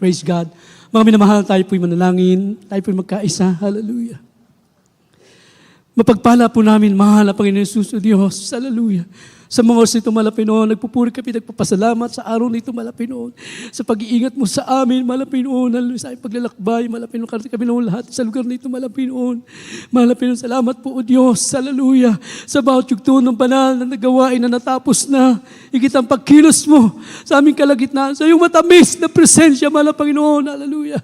Praise God. Mga minamahal, tayo po'y manalangin. Tayo po'y magkaisa. Hallelujah. Mapagpala po namin, mahal na Panginoon Jesus o Diyos. Hallelujah. Sa mga oras nito, Malapinoon, nagpupuri kami, nagpapasalamat sa araw nito, Malapinoon. Sa pag-iingat mo sa amin, Malapinoon, sa aming paglalakbay, Malapinoon, karating kami noon lahat sa lugar nito, Malapinoon. Malapinoon, salamat po, O Diyos, hallelujah. Sa bawat yugto ng banal na nagawain na natapos na, higit ang pagkilos mo sa aming kalagitnaan, sa iyong matamis na presensya, Malapinoon, hallelujah.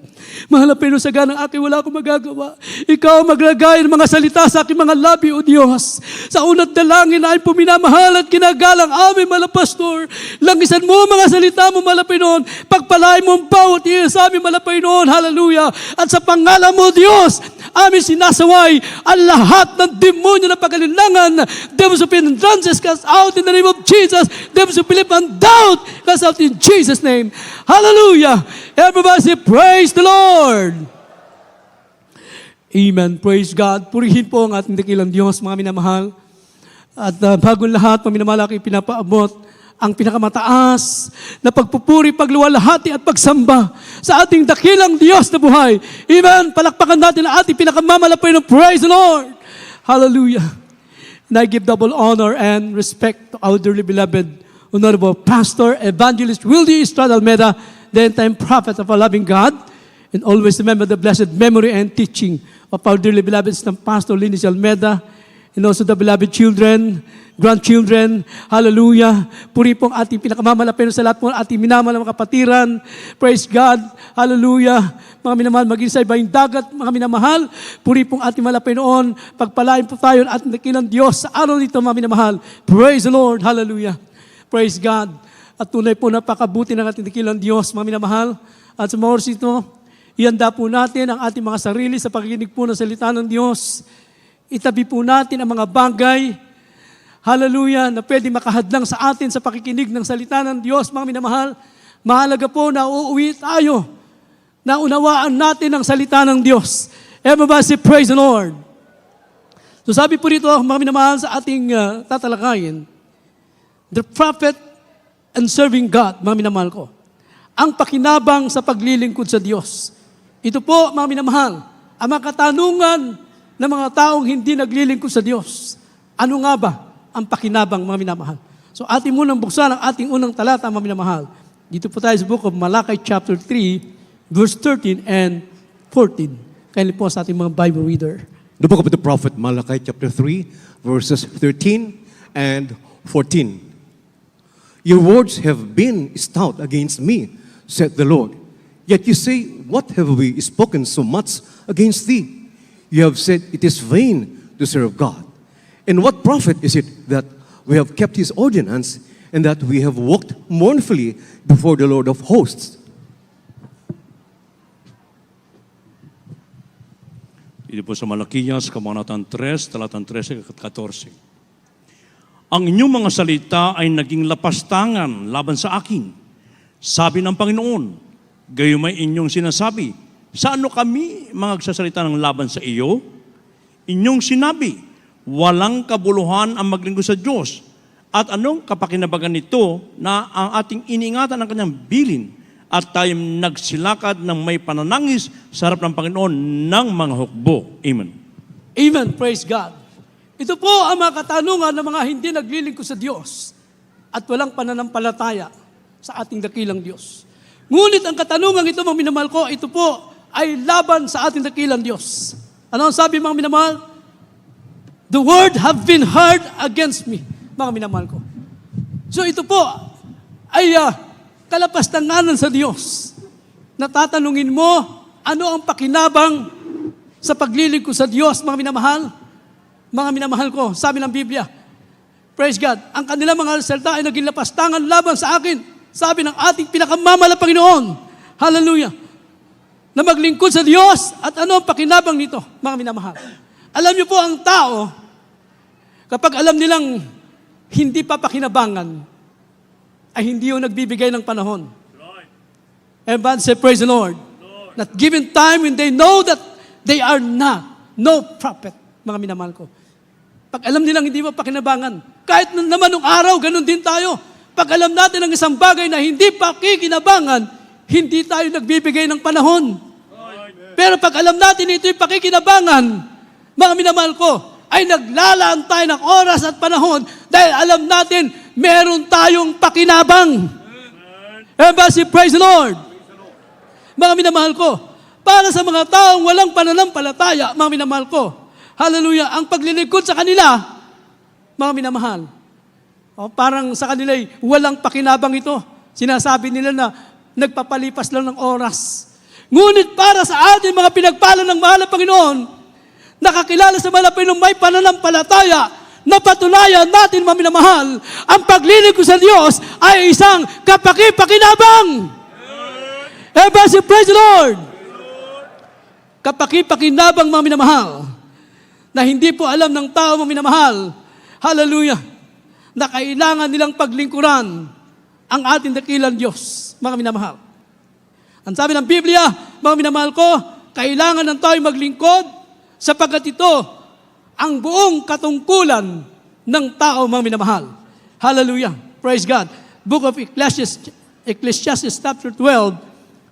Malapinoon, sa ganang akin, wala akong magagawa. Ikaw maglagay ng mga salita sa aking mga labi, O Diyos. Sa unat dalangin na ay puminamahal at ginagalang amin, Malapastor. Langisan mo mga salita mo, Malapinoon. Pagpalain mo ang bawat iya sa amin, Malapinoon. Hallelujah. At sa pangalan mo, Diyos, amin sinasaway ang lahat ng demonyo na pagkalinlangan. Devils of hindrances, cast out in the name of Jesus. Devils of belief and doubt, cast out in Jesus' name. Hallelujah. Everybody say, praise the Lord. Amen. Praise God. Purihin po ang ating dakilang Diyos, mga minamahal. At bagong lahat, paminamalaki, pinapaabot ang pinakamataas na pagpupuri, pagluwalhati at pagsamba sa ating dakilang Diyos na buhay. Amen. Palakpakan natin ang ating pinakamamalapay ng praise the Lord. Hallelujah. And I give double honor and respect to our dearly beloved, Honorable Pastor, Evangelist Wildy Estrada Almeida, the end-time prophet of our loving God. And always remember the blessed memory and teaching of our dearly beloved Pastor Lindsay Almeida, and also the beloved children, grandchildren, hallelujah. Puri po ang ating pinakamamalapin sa lahat po ang ating minamahal na mga kapatiran. Praise God, hallelujah. Mga minamahal, maging sa ibang dagat, mga minamahal, puri po ang ating malapin noon. Pagpalain po tayo ng ating dakilang Diyos sa araw nito, mga minamahal. Praise the Lord, hallelujah. Praise God. At tunay po napakabuti ng ating dakilang Diyos, mga minamahal. At sa mga oras ito, ihanda po natin ang ating mga sarili sa pakikinig po ng salita ng Diyos. Itabi po natin ang mga bagay, hallelujah, na pwede makahadlang sa atin sa pakikinig ng salita ng Diyos, mga minamahal. Mahalaga po na uuwi tayo, na unawaan natin ang salita ng Diyos. Everybody say, praise the Lord. So sabi po dito, mga minamahal, sa ating tatalakayin, the prophet and serving God, mga minamahal ko, ang pakinabang sa paglilingkod sa Diyos. Ito po, mga minamahal, ang mga katanungan ng mga taong hindi naglilingkod sa Diyos. Ano nga ba ang pakinabang, mga minamahal? So ating munang buksan ang ating unang talata, mga minamahal. Dito po tayo sa book of Malachi chapter 3, verse 13 and 14. Kaya po sa ating mga Bible reader. The book of the prophet Malachi chapter 3, verses 13 and 14. Your words have been stout against me, said the Lord. Yet you say, what have we spoken so much against thee? You have said it is vain to serve God. And what profit is it that we have kept His ordinance and that we have walked mournfully before the Lord of hosts? Ito po sa Malakias, Kabanatang 3, talatang 13 at 14. Ang inyong mga salita ay naging lapastangan laban sa akin. Sabi ng Panginoon, gayon may inyong sinasabi, sa ano kami magsasalita ng laban sa iyo? Inyong sinabi, walang kabuluhan ang maglingkod sa Diyos. At anong kapakinabangan nito na ang ating iniingatan ng kanyang bilin at tayo nagsilakad ng may pananangis sa harap ng Panginoon ng mga hukbo. Amen. Amen. Praise God. Ito po ang mga katanungan ng mga hindi naglilingkod sa Diyos at walang pananampalataya sa ating dakilang Diyos. Ngunit ang katanungan ito, mga minamahal ko, ito po ay laban sa ating dakilang Diyos. Ano ang sabi, mga minamahal? The word have been heard against me, mga minamahal ko. So ito po ay kalapastanganan sa Diyos. Natatanungin mo, ano ang pakinabang sa paglilingkod sa Diyos, mga minamahal? Mga minamahal ko, sabi ng Biblia, praise God, ang kanilang mga salita ay naging lapastangan laban sa akin. Sabi ng ating pinakamamahal na Panginoon. Hallelujah. Na maglingkod sa Diyos at ano ang pakinabang nito, mga minamahal. Alam niyo po ang tao, kapag alam nilang hindi pa pakinabangan, ay hindi yung nagbibigay ng panahon. Everybody say, praise the Lord. Not given time when they know that they are no prophet, mga minamahal ko. Pag alam nilang hindi pa pakinabangan, kahit naman nung araw, ganun din tayo. Pag alam natin ang isang bagay na hindi pa kikinabangan, hindi tayo nagbibigay ng panahon. Pero pag alam natin ito'y pakikinabangan, mga minamahal ko, ay naglalaan tayo ng oras at panahon dahil alam natin meron tayong pakinabang. Everybody praise the Lord. Mga minamahal ko, para sa mga taong walang pananampalataya, mga minamahal ko, hallelujah, ang paglilingkod sa kanila, mga minamahal, parang sa kanila'y walang pakinabang ito. Sinasabi nila na nagpapalipas lang ng oras. Ngunit para sa atin, mga pinagpala ng mahal na Panginoon, nakakilala sa mahal na Panginoon, may pananampalataya, napatunayan natin, mga minamahal, ang paglilingkod sa Diyos ay isang kapaki-pakinabang. Everybody praise the Lord. Kapaki-pakinabang, mga minamahal, na hindi po alam ng tao, mga minamahal, hallelujah, na kailangan nilang paglingkuran ang ating dakilang Diyos, mga minamahal. Ang sabi ng Biblia, mga minamahal ko, kailangan ng tayo maglingkod sapagkat ito ang buong katungkulan ng tao, mga minamahal. Hallelujah. Praise God. Book of Ecclesiastes chapter 12,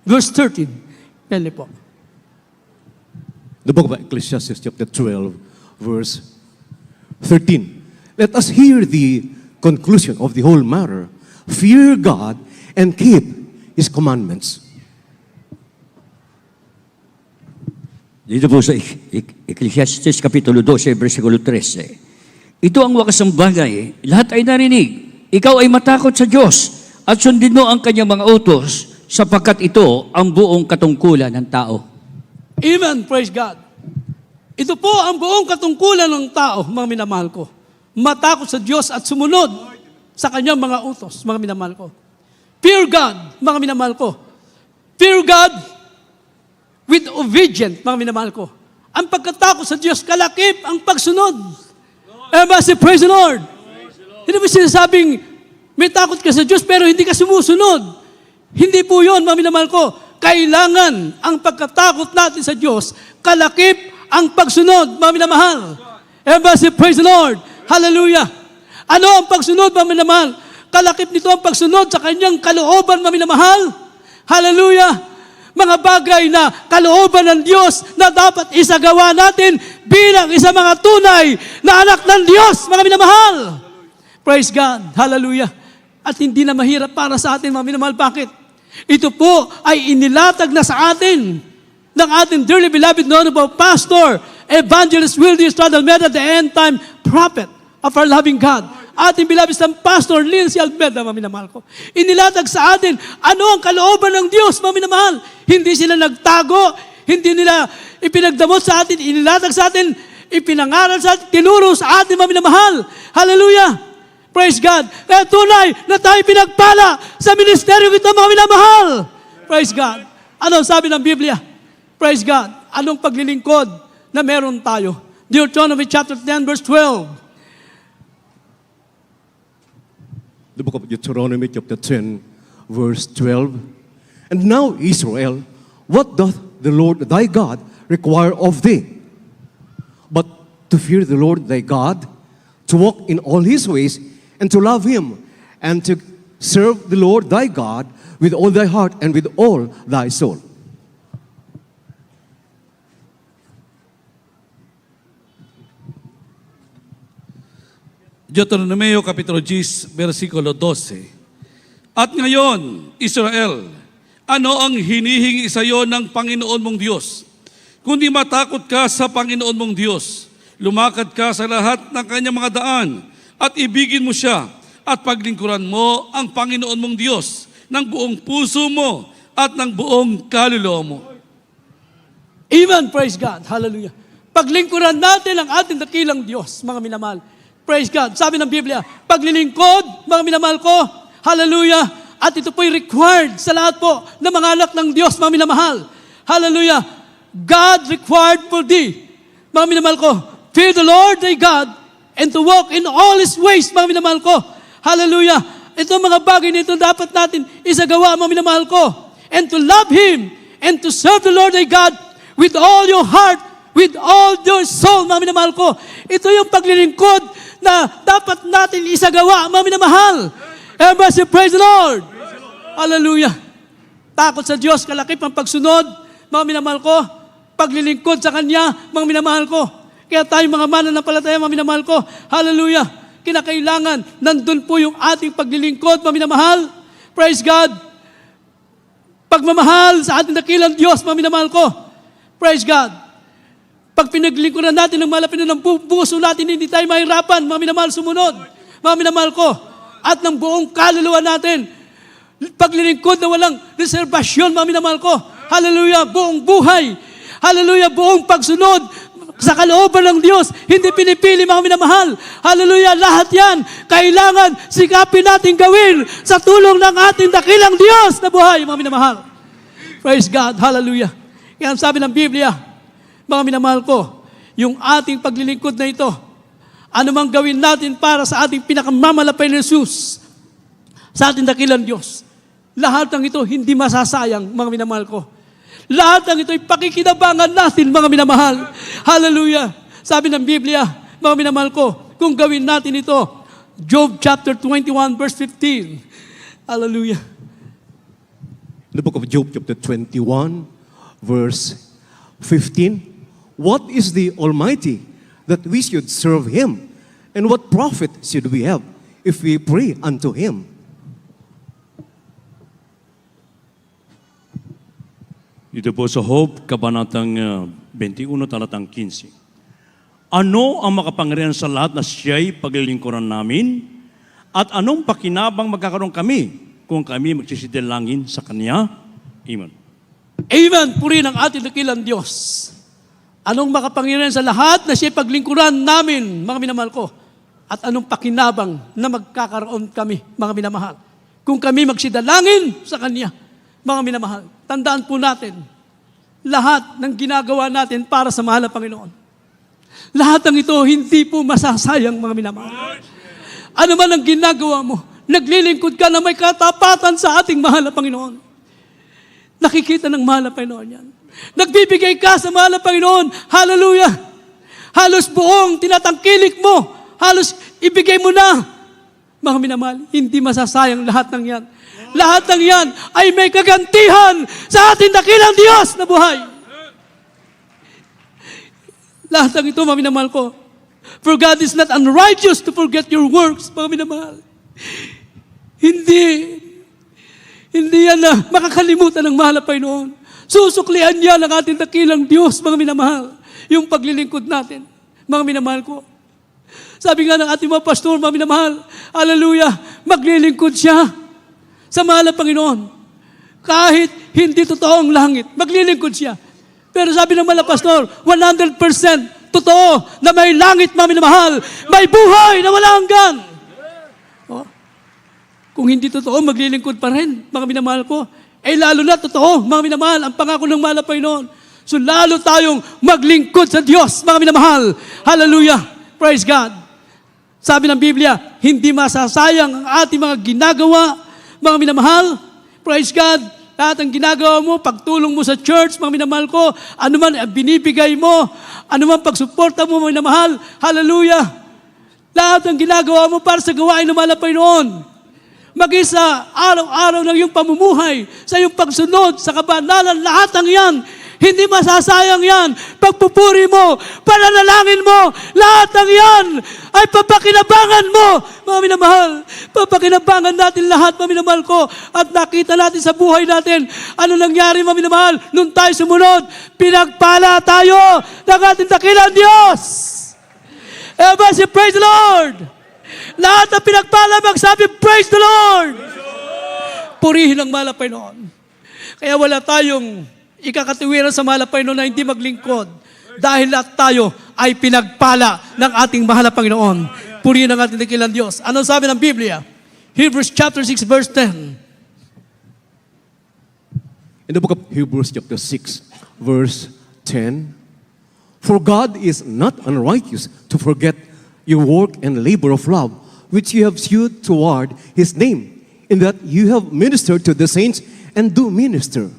verse 13. Pili po. The book of Ecclesiastes chapter 12, verse 13. Let us hear the conclusion of the whole matter. Fear God and keep His commandments. Dito po sa Ecclesiastes Kapitulo 12, versikulo 13. Ito ang wakas ng bagay, lahat ay narinig. Ikaw ay matakot sa Diyos at sundin mo ang kanyang mga utos sapagkat ito ang buong katungkulan ng tao. Amen. Praise God. Ito po ang buong katungkulan ng tao, mga minamahal ko. Matakot sa Diyos at sumunod sa kanyang mga utos, mga minamahal ko. Fear God, mga minamahal ko. Fear God with obedience, mga minamahal ko. Ang pagkatakot sa Diyos, kalakip ang pagsunod. Everybody praise the Lord. Hindi mo sinasabing may takot ka sa Diyos pero hindi ka sumusunod. Hindi po yun, mga minamahal ko. Kailangan ang pagkatakot natin sa Diyos, kalakip ang pagsunod, mga minamahal. Everybody praise the Lord. Hallelujah. Ano ang pagsunod, mga minamahal? Kalakip nito ang pagsunod sa kanyang kalooban, mga minamahal. Hallelujah. Mga bagay na kalooban ng Diyos na dapat isagawa natin bilang isa mga tunay na anak ng Diyos, mga minamahal. Praise God. Hallelujah. At hindi na mahirap para sa atin, mga minamahal. Bakit? Ito po ay inilatag na sa atin ng ating dearly beloved honorable pastor, Evangelist Wildy Estrada Almeida, the end-time prophet of our loving God. Ating beloved ng Pastor Lindsay Almeida, mga minamahal ko. Inilatag sa atin, ano ang kalooban ng Diyos, mga minamahal. Hindi sila nagtago, hindi nila ipinagdamot sa atin, inilatag sa atin, ipinangaral sa atin, tinuro sa atin, mga minamahal. Hallelujah! Praise God! Kaya tunay na tayo pinagpala sa ministeryo ito, mga minamahal. Praise God! Ano sabi ng Biblia? Praise God! Anong paglilingkod na meron tayo? Deuteronomy chapter 10, verse 12. The book of Deuteronomy chapter 10, verse 12. And now, Israel, what doth the Lord thy God require of thee? But to fear the Lord thy God, to walk in all his ways, and to love him, and to serve the Lord thy God with all thy heart and with all thy soul. Deuteronomio Kapitulo 10, versikulo 12. At ngayon, Israel, ano ang hinihingi sa iyo ng Panginoon mong Diyos? Kundi matakot ka sa Panginoon mong Diyos, lumakad ka sa lahat ng kanyang mga daan, at ibigin mo siya, at paglingkuran mo ang Panginoon mong Diyos ng buong puso mo at ng buong kaluluwa mo. Amen. Praise God. Hallelujah. Paglingkuran natin ang ating dakilang Diyos, mga minamahal. Praise God. Sabi ng Biblia, paglilingkod, mga minamahal ko, hallelujah, at ito po'y required sa lahat po ng mga anak ng Diyos, mga minamahal. Hallelujah. God required for thee, mga minamahal ko, fear the Lord thy God, and to walk in all His ways, mga minamahal ko. Hallelujah. Ito mga bagay nito dapat natin isagawa, mga minamahal ko. And to love Him, and to serve the Lord thy God with all your heart, with all your soul, mga minamahal ko. Ito yung paglilingkod na dapat natin isagawa, mga minamahal. Everybody praise the Lord. Hallelujah. takot sa Diyos, kalakip ang pagsunod, mga minamahal ko, paglilingkod sa Kanya, mga minamahal ko. Kaya tayo mga mananampalataya, mga minamahal ko, hallelujah, kinakailangan, nandun po yung ating paglilingkod, mga minamahal. Praise God. Pagmamahal sa ating dakilang Diyos, mga minamahal ko. Praise God. Pag pinaglingkuran natin ng malapit ng puso natin, hindi tayo mahirapan, mga minamahal, sumunod. Mga minamahal ko. At ng buong kaluluwa natin, paglilingkod na walang reservasyon, mga minamahal ko. Hallelujah, buong buhay. Hallelujah, buong pagsunod sa kalooban ng Diyos. Hindi pinipili, mga minamahal. Hallelujah, lahat yan kailangan sikapin natin gawin sa tulong ng ating dakilang Diyos na buhay, mga minamahal. Praise God, hallelujah. Kaya ang sabi ng Biblia, mga minamahal ko, yung ating paglilingkod na ito, anumang gawin natin para sa ating pinakamamalapay na Jesus, sa ating dakilang Diyos, lahat ng ito hindi masasayang, mga minamahal ko. Lahat ng ito ay pakikinabangan natin, mga minamahal. Hallelujah. Sabi ng Biblia, mga minamahal ko, kung gawin natin ito, Job chapter 21 verse 15. Hallelujah. In the book of Job, chapter 21, verse 15, what is the Almighty that we should serve Him? And what profit should we have if we pray unto Him? Ito po sa Hope, Kabanatang 21, talatang 15. Ano ang makapangyarihan sa lahat na siya'y paglilingkuran namin? At anong pakinabang magkakaroon kami kung kami magsisidilangin sa Kanya? Amen. Amen. Purihin ang ating dakilang Diyos. Anong makapangyarihan sa lahat na siya'y paglingkuran namin, mga minamahal ko? At anong pakinabang na magkakaroon kami, mga minamahal? Kung kami magsidalangin sa Kanya, mga minamahal, tandaan po natin, lahat ng ginagawa natin para sa mahal na Panginoon. Lahat ng ito, hindi po masasayang, mga minamahal. Ano man ang ginagawa mo, naglilingkod ka na may katapatan sa ating mahal na Panginoon. Nakikita ng mahal na Panginoon yan. Nagbibigay ka sa mahal na Panginoon, hallelujah. Halos buong tinatangkilik mo, halos ibigay mo na. Mga minamahal, hindi masasayang lahat ng yan. Lahat ng yan ay may kagantihan sa ating dakilang Diyos na buhay. Lahat ng ito, mga minamahal ko. For God is not unrighteous to forget your works, mga minamahal. Hindi yan na makakalimutan ng mahal na Panginoon. Susuklian niya ng ating dakilang Diyos, mga minamahal. Yung paglilingkod natin, mga minamahal ko. Sabi nga ng ating mga pastor, mga minamahal, hallelujah, maglilingkod siya sa mahal na Panginoon. Kahit hindi totoo ang langit, maglilingkod siya. Pero sabi ng mga pastor, 100% totoo na may langit, mga minamahal, may buhay na wala hanggan. Oh. Kung hindi totoo, maglilingkod pa rin, mga minamahal ko. Eh lalo na totoo, mga minamahal, ang pangako ng mahal na Panginoon. So lalo tayong maglingkod sa Diyos, mga minamahal. Hallelujah. Praise God. Sabi ng Biblia, hindi masasayang ang ating mga ginagawa, mga minamahal. Praise God. Lahat ang ginagawa mo, pagtulong mo sa church, mga minamahal ko, anuman binibigay mo, anuman pagsuporta mo, mga minamahal, hallelujah. Lahat ang ginagawa mo para sa gawain ng mahal na Panginoon. Mag-isa, araw-araw ng iyong pamumuhay, sa iyong pagsunod, sa kabanalan, lahat ng yan, hindi masasayang yan. Pagpupuri mo, pananalangin mo, lahat ng yan ay papakinabangan mo, mga minamahal. Papakinabangan natin lahat, mga minamahal ko. At nakita natin sa buhay natin, ano nangyari, mga minamahal, nung tayo sumunod, pinagpala tayo ng ating dakilang Diyos. Ever say, praise the Lord. Lahat na pinagpala, magsabi, praise the Lord. Purihin ang mahal na Panginoon. Kaya wala tayong ikakatiwiran sa mahal na Panginoon na hindi maglingkod dahil lahat tayo ay pinagpala ng ating mahal na Panginoon. Purihin ang ating dakilang Diyos. Ano sabi ng Biblia? Hebrews chapter 6 verse 10. In the book of Hebrews chapter 6, verse 10, for God is not unrighteous to forget your work and labor of love, which you have shewed toward His name, in that you have ministered to the saints and do minister.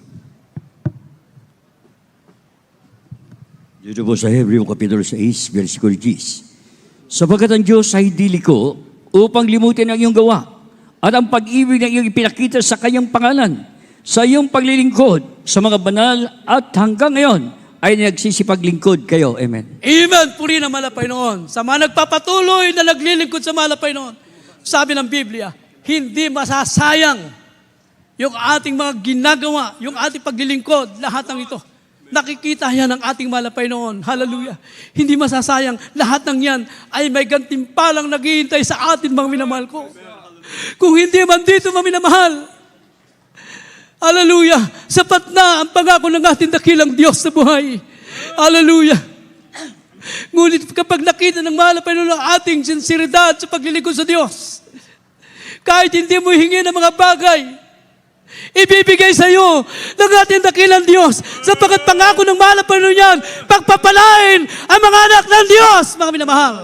Dito po sa Hebreo Kapitulo 6, versikulo 10. Sapagat ang Diyos ay diliko upang limutin ang iyong gawa at ang pag-ibig na iyong ipinakita sa kanyang pangalan sa iyong paglilingkod sa mga banal at hanggang ngayon ay nagsisipaglingkod kayo. Amen. Amen. Puri ng mahal na Panginoon. Sa mga nagpapatuloy na naglilingkod sa mahal na Panginoon, sabi ng Biblia, hindi masasayang yung ating mga ginagawa, yung ating paglilingkod, lahat ng ito. Nakikita yan ng ating mahal na Panginoon. Hallelujah. Hindi masasayang. Lahat ng yan ay may gantimpalang naghihintay sa atin, mga minamahal ko. Kung hindi man dito, mga minamahal, hallelujah, sapat na ang pangako ng ating dakilang Diyos sa buhay. Hallelujah. Ngunit kapag nakita ng mahal na Panginoon ang ating sinseridad sa paglilingkod sa Diyos, kahit hindi mo hingi ng mga bagay, ibibigay sa iyo ng ating dakilang Diyos, sapagkat pangako ng mahal na Panginoon yan, pagpapalain ang mga anak ng Diyos, mga minamahal.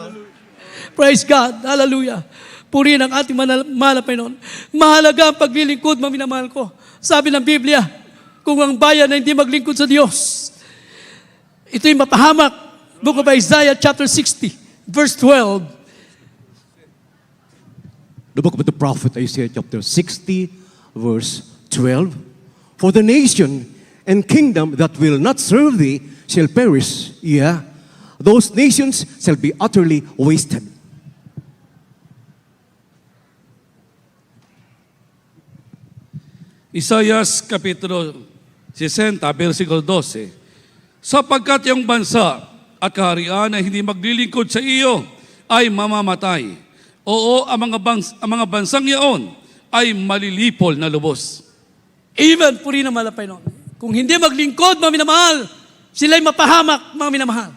Praise God. Hallelujah. Purihin ang ating mahal na Panginoon. Mahalaga ang paglilingkod, mga minamahal ko. Sabi ng Biblia, kung ang bayan na hindi maglingkod sa Diyos, ito'y mapahamak. Book of Isaiah chapter 60, verse 12. The book of the prophet Isaiah chapter 60, verse 12. For the nation and kingdom that will not serve thee shall perish. Yeah, those nations shall be utterly wasted. Isaias Kapitulo 60, versikulo 12. Sapagkat yung bansa at kaharian na hindi maglilingkod sa iyo ay mamamatay. Oo, ang mga bansang iyon ay malilipol na lubos. Amen. Purihin ang mahal na Panginoon. Kung hindi maglingkod, mga minamahal, sila'y mapahamak, mga minamahal.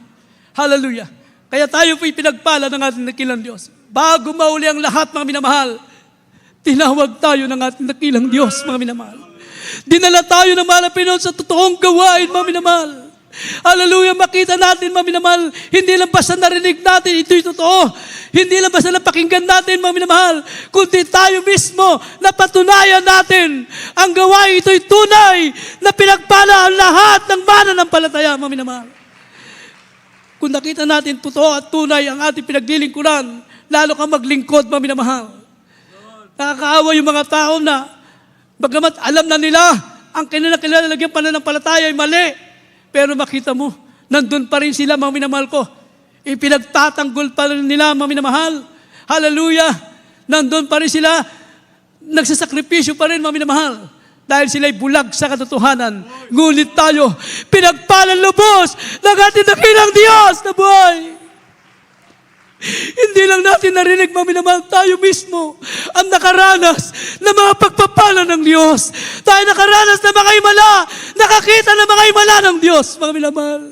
Hallelujah. Kaya tayo po'y pinagpala ng ating dakilang Diyos. Bago mauli ang lahat, mga minamahal, tinawag tayo ng ating dakilang Diyos, mga minamahal. Dinala tayo ng mahal na Panginoon sa totoong gawain, mga minamahal. Hallelujah, makita natin, mga minamahal, hindi lang basta narinig natin, ito'y totoo. Hindi lang basta napakinggan natin, mga minamahal, kundi tayo mismo napatunayan natin ang gawain ito'y tunay na pinagpala ang lahat ng mananampalataya, mga minamahal. Kung nakita natin totoo at tunay ang ating pinaglilingkuran, lalo kang maglingkod, mga minamahal. Nakakaawa yung mga tao na bagamat alam na nila ang kanilang pananampalataya ay mali. Pero makita mo, nandun pa rin sila, mga minamahal ko. Ipinagtatanggol pa rin nila, mga minamahal. Hallelujah! Nandun pa rin sila, nagsasakripisyo pa rin, mga minamahal. Dahil sila'y bulag sa katotohanan. Ngunit tayo, pinagpalan lubos ng ating dakilang Diyos na buhay. Hindi lang natin narinig, mga minamahal, tayo mismo ang nakaranas ng mga pagpapala ng Diyos. Tayo nakaranas ng mga himala, nakakita ng mga himala ng Diyos, mga minamahal.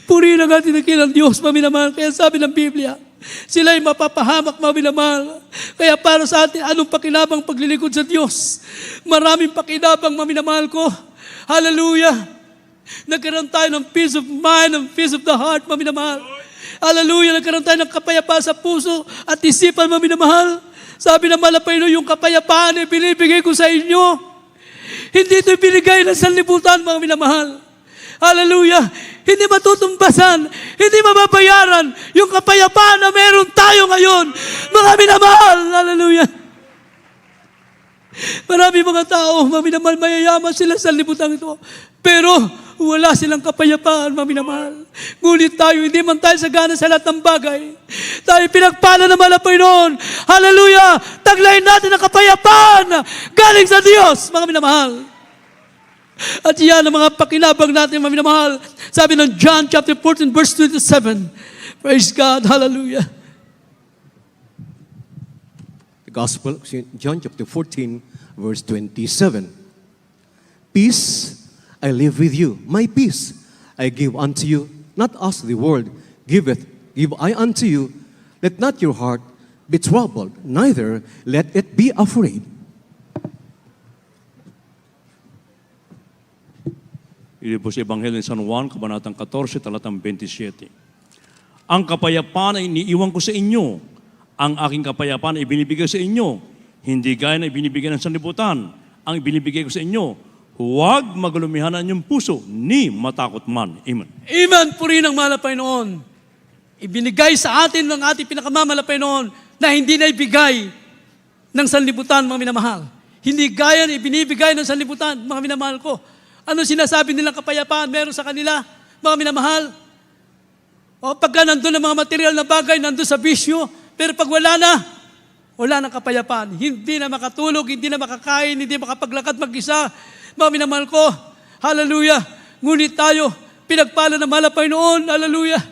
Purihin ang ating dakilang Diyos, mga minamahal. Kaya sabi ng Biblia, sila'y mapapahamak, mga minamahal. Kaya para sa atin, anong pakinabang paglilingkod sa Diyos? Maraming pakinabang, mga minamahal ko. Hallelujah! Nagkaroon tayo ng peace of mind, ng peace of the heart, mga minamahal. Hallelujah! Nagkaroon tayo ng kapayapaan sa puso at isipan, mga minamahal. Sabi ng mahal na Panginoon, yung kapayapaan ay binibigay ko sa inyo. Hindi ito binigay ng sanlibutan, mga minamahal. Hallelujah! Hindi matutumbasan, hindi mababayaran yung kapayapaan na meron tayo ngayon, mga minamahal. Hallelujah! Marami mga tao, mga minamahal, mayayaman sila sa libutan ito. Pero wala silang kapayapaan, mga minamahal. Ngunit tayo, hindi man tayo sagana sa lahat ng bagay. Tayo pinagpala ng mahal na Panginoon. Hallelujah! Taglayin natin ang kapayapaan galing sa Diyos, mga minamahal. At yan ang mga pakinabang natin, mga minamahal. Sabi ng John chapter 14, verse 27. Praise God, hallelujah. The Gospel, John chapter 14, verse 27. Peace I live with you, my peace I give unto you, not as the world giveth, give I unto you. Let not your heart be troubled, neither let it be afraid. Ito po sa Ebanghelyo ni San Juan, Kabanatang 14, talatang 27. Ang kapayapaan ay iniiwan ko sa inyo. Ang aking kapayapaan ay binibigay sa inyo. Hindi gaya na ibinibigay ng sanlibutan. Ang ibinibigay ko sa inyo, huwag magulumihan ang inyong puso, ni matakot man. Amen. Amen. Purihin ang mahal na Panginoon. Ibinigay sa atin ng ating pinakamamahal na Panginoon na hindi na ibigay ng sanlibutan, mga minamahal. Hindi gaya na ibinibigay ng sanlibutan, mga minamahal ko. Ano sinasabi nilang kapayapaan meron sa kanila, mga minamahal? O pagka nandun ang mga material na bagay, nandun sa bisyo, pero pag wala nang kapayapaan. Hindi na makatulog, hindi na makakain, hindi makapaglakad mag-isa. Mga minamahal ko, hallelujah. Ngunit tayo, pinagpala ng mahal na Panginoon, hallelujah.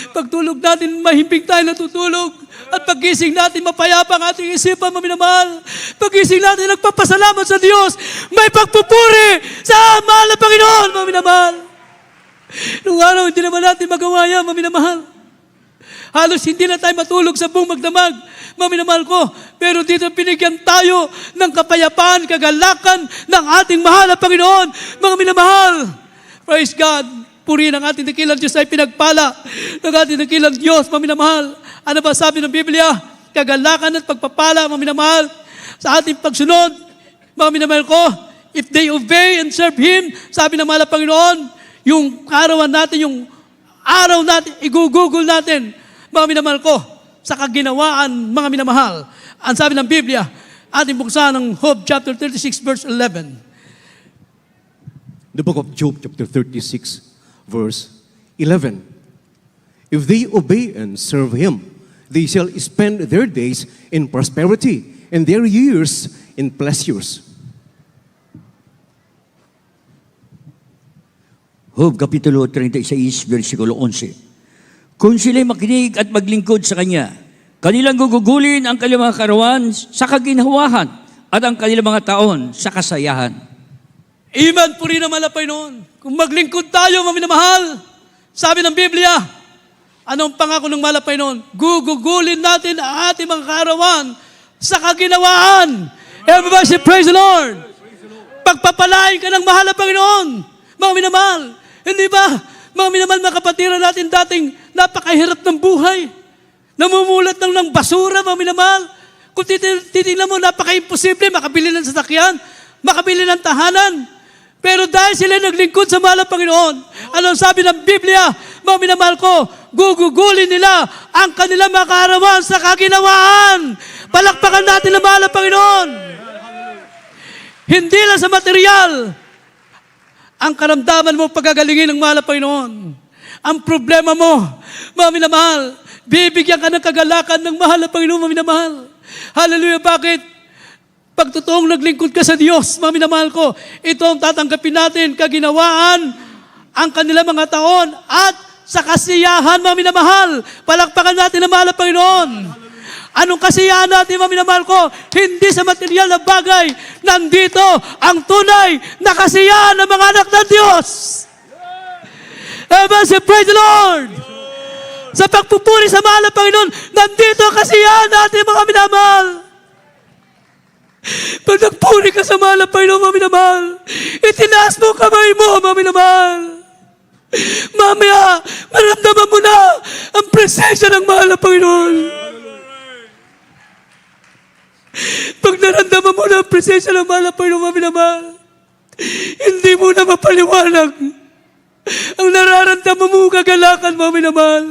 Pagtulog natin, mahimbing tayo natutulog. At paggising natin, mapayapa ang ating isipan, mga minamahal. Paggising natin, nagpapasalamat sa Diyos. May pagpupuri sa mahal na Panginoon, mga minamahal. Noong araw, hindi naman natin magawa yan, mga minamahal. Halos hindi na tayo matulog sa buong magdamag, mga minamahal ko. Pero dito pinigyan tayo ng kapayapaan, kagalakan ng ating mahal na Panginoon, mga minamahal. Praise God. Purihin ang ating dakilang Diyos ay pinagpala ng ating dakilang Diyos, mga minamahal. Ano ba sabi ng Biblia? Kagalakan at pagpapala, mga minamahal, sa ating pagsunod, mga minamahal ko. If they obey and serve Him, sabi ng mahal na Panginoon, yung karawan natin, yung araw natin, igugugol natin, mga minamahal ko, sa kaginawaan, mga minamahal. Ang sabi ng Biblia, ating buksan ng Job chapter 36, verse 11. The book of Job, chapter 36, verse 11. If they obey and serve Him, they shall spend their days in prosperity and their years in pleasures. Job Kapitulo 36, versikulo 11. Kung sila'y makinig at maglingkod sa Kanya, kanilang gugugulin ang kanilang mga karawan sa kaginhawahan at ang kanilang mga taon sa kasayahan. Amen, puri naman na Panginoon. Kung maglingkod tayo, mga minamahal, sabi ng Biblia, anong pangako ng mahal na Panginoon? Gugugulin natin ang ating mga kaarawan sa kaginawaan. Everybody say, praise the Lord. Pagpapalain ka ng mahal na Panginoon, mga minamahal. Hindi ba, mga minamahal, mga kapatiran natin dating napakahirap ng buhay. Namumulat lang ng basura, mga minamahal. Kung titingnan mo, napaka-imposible makabili ng sasakyan, makabili ng tahanan. Pero dahil sila naglingkod sa mahal na Panginoon, anong sabi ng Biblia, mga minamahal ko, gugugulin nila ang kanilang mga kaarawan sa kaginawaan. Palakpakan natin ang mahal na Panginoon. Hindi lang sa material, ang karamdaman mo pagagalingin ng mahal na Panginoon. Ang problema mo, mga minamahal, bibigyan ka ng kagalakan ng mahal na Panginoon, mga minamahal. Hallelujah, bakit? Pag totoong naglingkod ka sa Diyos, mga minamahal ko, ito ang tatanggapin natin, kaginawaan, ang kanilang mga taon, at sa kasiyahan, mga minamahal. Palakpakan natin ang mahal na Panginoon. Anong kasiyahan natin, mga minamahal ko? Hindi sa material na bagay. Nandito ang tunay na kasiyahan ng mga anak ng Diyos. Amen, say praise the Lord. Sa pagpupuri sa mahal na Panginoon, nandito ang kasiyahan natin, mga minamahal. Pag nagpuri ka sa mahal na Panginoon, mga minamahal, itinaas mo kamay mo, mga minamahal. Mamaya, maramdaman mo na ang presensya ng mahal na Panginoon. Pag naramdaman mo na ang presensya ng mahal na Panginoon, mga minamahal, hindi mo na mapaliwanag ang nararamdaman mo kagalakan, mga minamahal.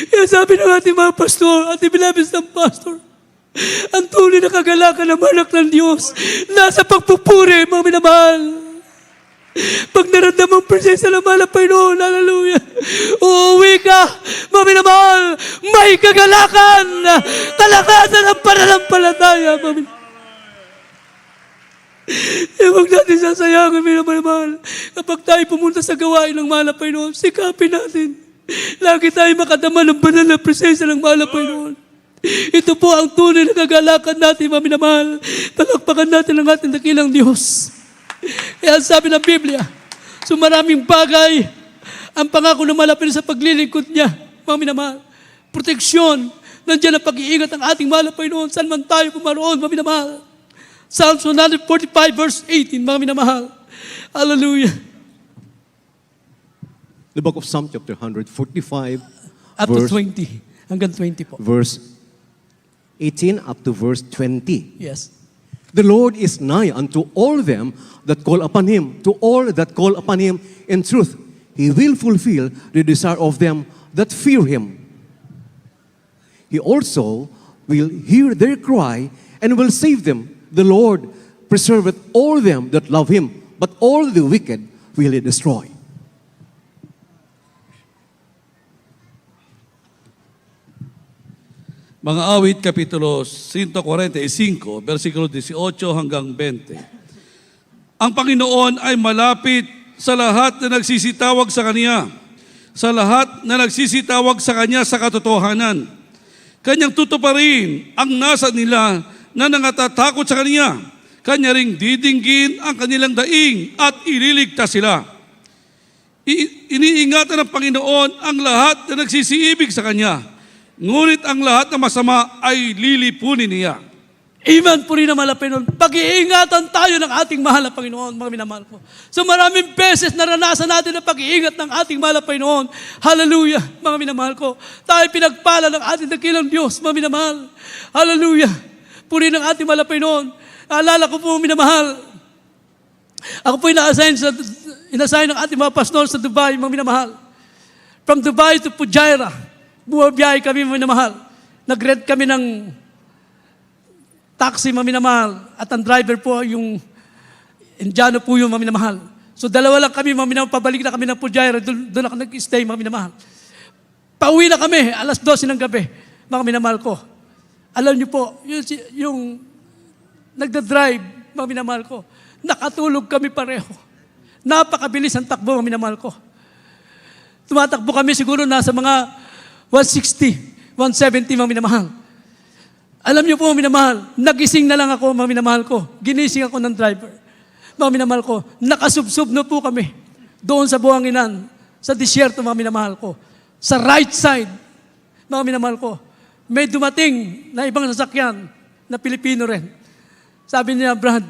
Kaya sabi ng ating mga pastor, ating bilabis ng pastor, ang tunay na kagalakan ng anak ng Diyos nasa pagpupuri, mga minamahal. Pag naramdaman ang presensya ng mahal na Panginoon, hallelujah, uuwi ka, mga minamahal, may kagalakan, kalakasan ng pananampalataya, mga minamahal. Huwag natin sasayangin, mga minamahal. Kapag tayo pumunta sa gawain ng mahal na Panginoon, sikapin natin. Lagi tayo makadama ng banal na presensya ng mahal na Panginoon. Ito po ang tunay na kagalakan natin, mga minamahal. Palakpakan natin ang ating dakilang Diyos. Kaya sabi ng Biblia, so maraming bagay ang pangako ng malapit sa paglilingkod niya, mga minamahal. Proteksyon, nandiyan ang pag-iingat ng ating mahal na Panginoon, saan man tayo pumaroon, mga minamahal. Psalms 145 verse 18, mga minamahal. Hallelujah. The book of Psalm chapter 145, Up to verse 20, hanggang 20 po. verse 18 up to verse 20. Yes. The Lord is nigh unto all them that call upon Him, to all that call upon Him in truth. He will fulfill the desire of them that fear Him. He also will hear their cry and will save them. The Lord preserveth all them that love him, but all the wicked will he destroy. Mga awit, Kapitulo 145, versikulo 18 hanggang 20. Ang Panginoon ay malapit sa lahat na nagsisitawag sa Kanya, sa lahat na nagsisitawag sa Kanya sa katotohanan. Kanyang tutuparin ang nasa nila na nangatatakot sa Kanya. Kanya ring didinggin ang kanilang daing at ililigtas sila. Iniingatan ng Panginoon ang lahat na nagsisiibig sa Kanya. Ngunit ang lahat na masama ay lilipunin niya. Amen po rin na malapinon. Pag-iingatan tayo ng ating mahal na Panginoon, mga minamahal ko. So maraming beses naranasan natin ang pag-iingat ng ating mahal na Panginoon. Hallelujah, mga minamahal ko. Tayo pinagpala ng ating dakilang Diyos, mga minamahal. Hallelujah. Puri ng ating mahal na Panginoon. Alala ko po, minamahal. Ako po ina-assign ng ating mga pastor sa Dubai, mga minamahal. From Dubai to Fujairah. Bumabiyahe kami, mga minamahal. Nag-rent kami ng taxi, mga minamahal. At ang driver po, yung Indiano po yung mga minamahal. So dalawa lang kami, mga minamahal. Pabalik na kami ng Fujairah. Doon ako nag-stay, mga minamahal. Pauwi na kami, alas 12 ng gabi, mga minamahal ko. Alam niyo po, yung nagda-drive, mga minamahal ko, nakatulog kami pareho. Napakabilis ang takbo, mga minamahal ko. Tumatakbo kami siguro nasa mga 160, 170, mga minamahal. Alam niyo po, mga minamahal, nagising na lang ako, mga minamahal ko. Ginising ako ng driver. Mga minamahal ko, nakasubsob na po kami doon sa buhanginan, sa disyerto, mga minamahal ko. Sa right side, mga minamahal ko, may dumating na ibang sasakyan na Pilipino rin. Sabi niya, Brad,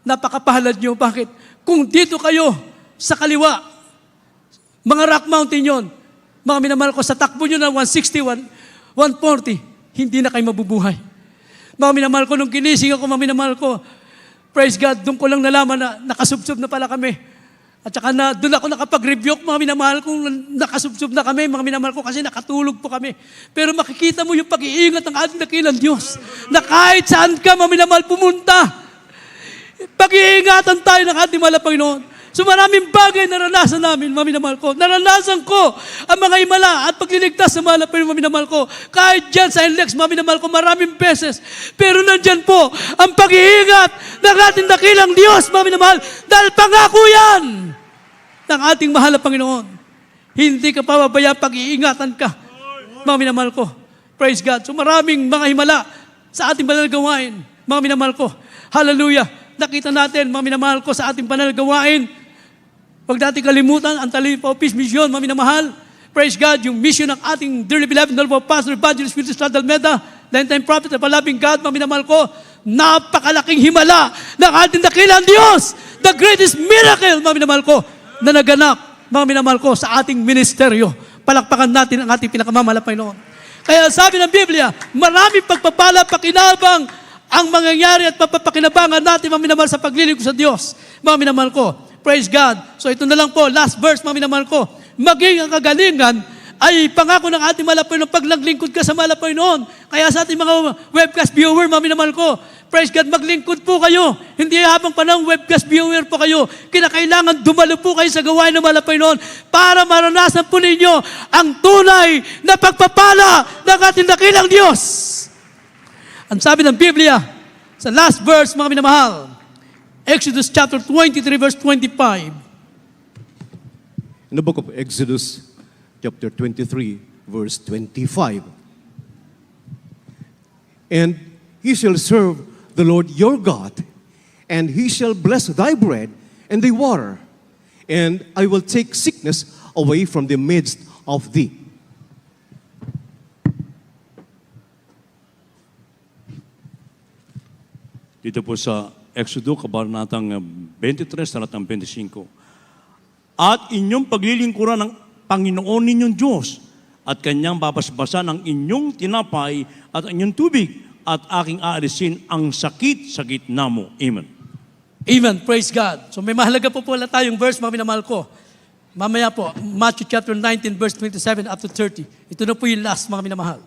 napakapahalad niyo. Bakit? Kung dito kayo sa kaliwa, mga rock mountain yon, mga minamahal ko, sa takbo nyo na 160, 140, hindi na kayo mabubuhay. Mga minamahal ko, nung ginising ako, mga minamahal ko, praise God, doon ko lang nalaman na nakasubsob na pala kami. At saka na, doon ako nakapag-rebuke, mga minamahal ko, nakasubsob na kami, mga minamahal ko, kasi nakatulog po kami. Pero makikita mo yung pag-iingat ng ating dakilang Diyos, na kahit saan ka, mga minamahal, pumunta, pag-iingatan tayo ng ating mahal na Panginoon. So maraming bagay naranasan namin, mga minamahal ko. Naranasan ko ang mga himala at pagliligtas sa mahal na Panginoon, mga minamahal ko. Kahit dyan sa NLEX, mga minamahal ko, maraming beses. Pero nandyan po ang pag-iingat ng ating dakilang Diyos, mga minamahal, dahil pangako yan ng ating mahal na Panginoon. Hindi ka pababaya, pag-iingatan ka, mga minamahal ko. Praise God. So maraming mga himala sa ating banal gawain, mga minamahal ko. Hallelujah. Nakita natin, mga minamahal ko, sa ating banal gawain. Huwag natin kalimutan ang Talipa Office Mission, mga minamahal. Praise God, yung mission ng ating dearly beloved Noble Pastor Evangelist Wilson Estrada Almeda, 9-time prophet of a loving God, mga minamahal ko. Napakalaking himala ng ating dakilang Diyos. The greatest miracle, mga minamahal ko, na naganap, mga minamahal ko, sa ating ministeryo. Palakpakan natin ang ating pinakamamahal na Panginoon. Kaya sabi ng Biblia, maraming pagpapala, pakinabang ang mangyayari at papapakinabangan natin, mga minamahal, sa paglilingkod sa Diyos. Mga minamahal ko, praise God. So ito na lang po, last verse, mga minamahal ko. Maging ang kagalingan ay pangako ng ating mahal na Panginoon pag naglingkod ka sa mahal na Panginoon. Kaya sa ating mga webcast viewer, mga minamahal ko, praise God, maglingkod po kayo. Hindi habang panahon webcast viewer po kayo. Kinakailangan dumalo po kayo sa gawain ng mahal na Panginoon para maranasan po ninyo ang tunay na pagpapala ng ating dakilang Diyos. Ang sabi ng Biblia, sa last verse, mga minamahal, Exodus chapter 23, verse 25. In the book of Exodus, chapter 23, verse 25. And he shall serve the Lord your God, and he shall bless thy bread and thy water, and I will take sickness away from the midst of thee. Dito po sa Exodo, kabanatang 23, talatang 25. At inyong paglilingkuran ng Panginoon ninyong Diyos, at kanyang babasbasan ang inyong tinapay at ang inyong tubig, at aking aalisin ang sakit sa gitna mo. Amen. Amen. Praise God. So may mahalaga po pala tayong verse, mga minamahal ko. Mamaya po, Matthew chapter 19, verse 27 up to 30. Ito na po yung last, mga minamahal.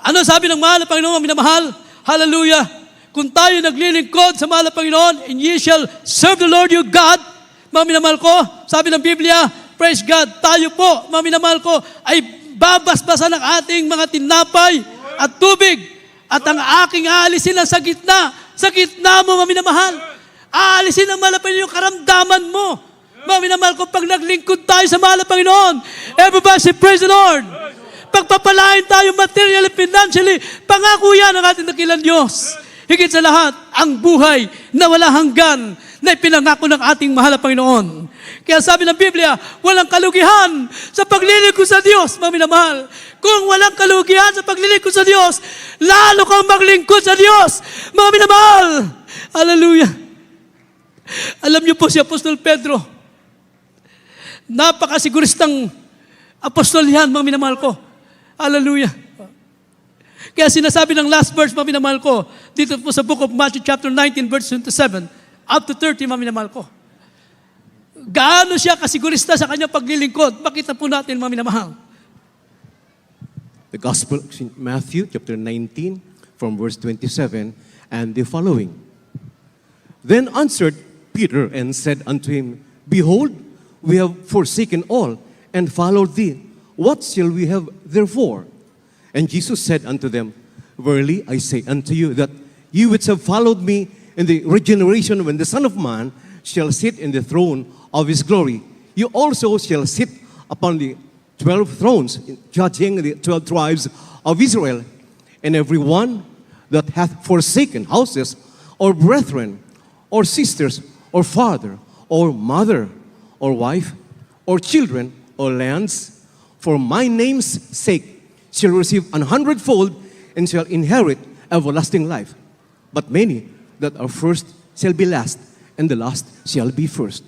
Ano sabi ng mahal na Panginoon, mga minamahal? Hallelujah. kung tayo naglilingkod sa mahal na Panginoon, and ye shall serve the Lord your God, mga minamahal ko, sabi ng Biblia, praise God, tayo po, mga minamahal ko, ay babasbasan ng ating mga tinapay at tubig, at ang aking aalisin na sa gitna mo, mga minamahal. Aalisin ang mahal na Panginoon yung karamdaman mo. Mga minamahal ko, pag naglingkod tayo sa mahal na Panginoon, everybody say, praise the Lord. Pagpapalain tayo materially, financially, pangako yan ang ating dakilang Diyos. Higit sa lahat, ang buhay na wala hanggan na ipinangako ng ating mahal na Panginoon. Kaya sabi ng Biblia, walang kalugihan sa paglilingkod sa Diyos, mga minamahal. Kung walang kalugihan sa paglilingkod sa Diyos, lalo kang maglingkod sa Diyos, mga minamahal. Hallelujah. Alam niyo po si Apostol Pedro, napakasiguristang apostol yan, mga minamahal ko. Hallelujah. Kaya sinasabi ng last verse, mga minamahal ko, dito po sa book of Matthew chapter 19, verse 27, up to 30, mga minamahal ko. Gaano siya kasigurista sa kanyang paglilingkod? Makita po natin, mga minamahal. The Gospel of St. Matthew, chapter 19, from verse 27, and the following. Then answered Peter and said unto him, Behold, we have forsaken all, and followed thee. What shall we have therefore? And Jesus said unto them, Verily I say unto you, that you which have followed me in the regeneration when the Son of Man shall sit in the throne of his glory, you also shall sit upon the 12 thrones, judging the 12 tribes of Israel. And every one that hath forsaken houses, or brethren, or sisters, or father, or mother, or wife, or children, or lands, for my name's sake, shall receive 100-fold, and shall inherit everlasting life. But many that are first shall be last, and the last shall be first.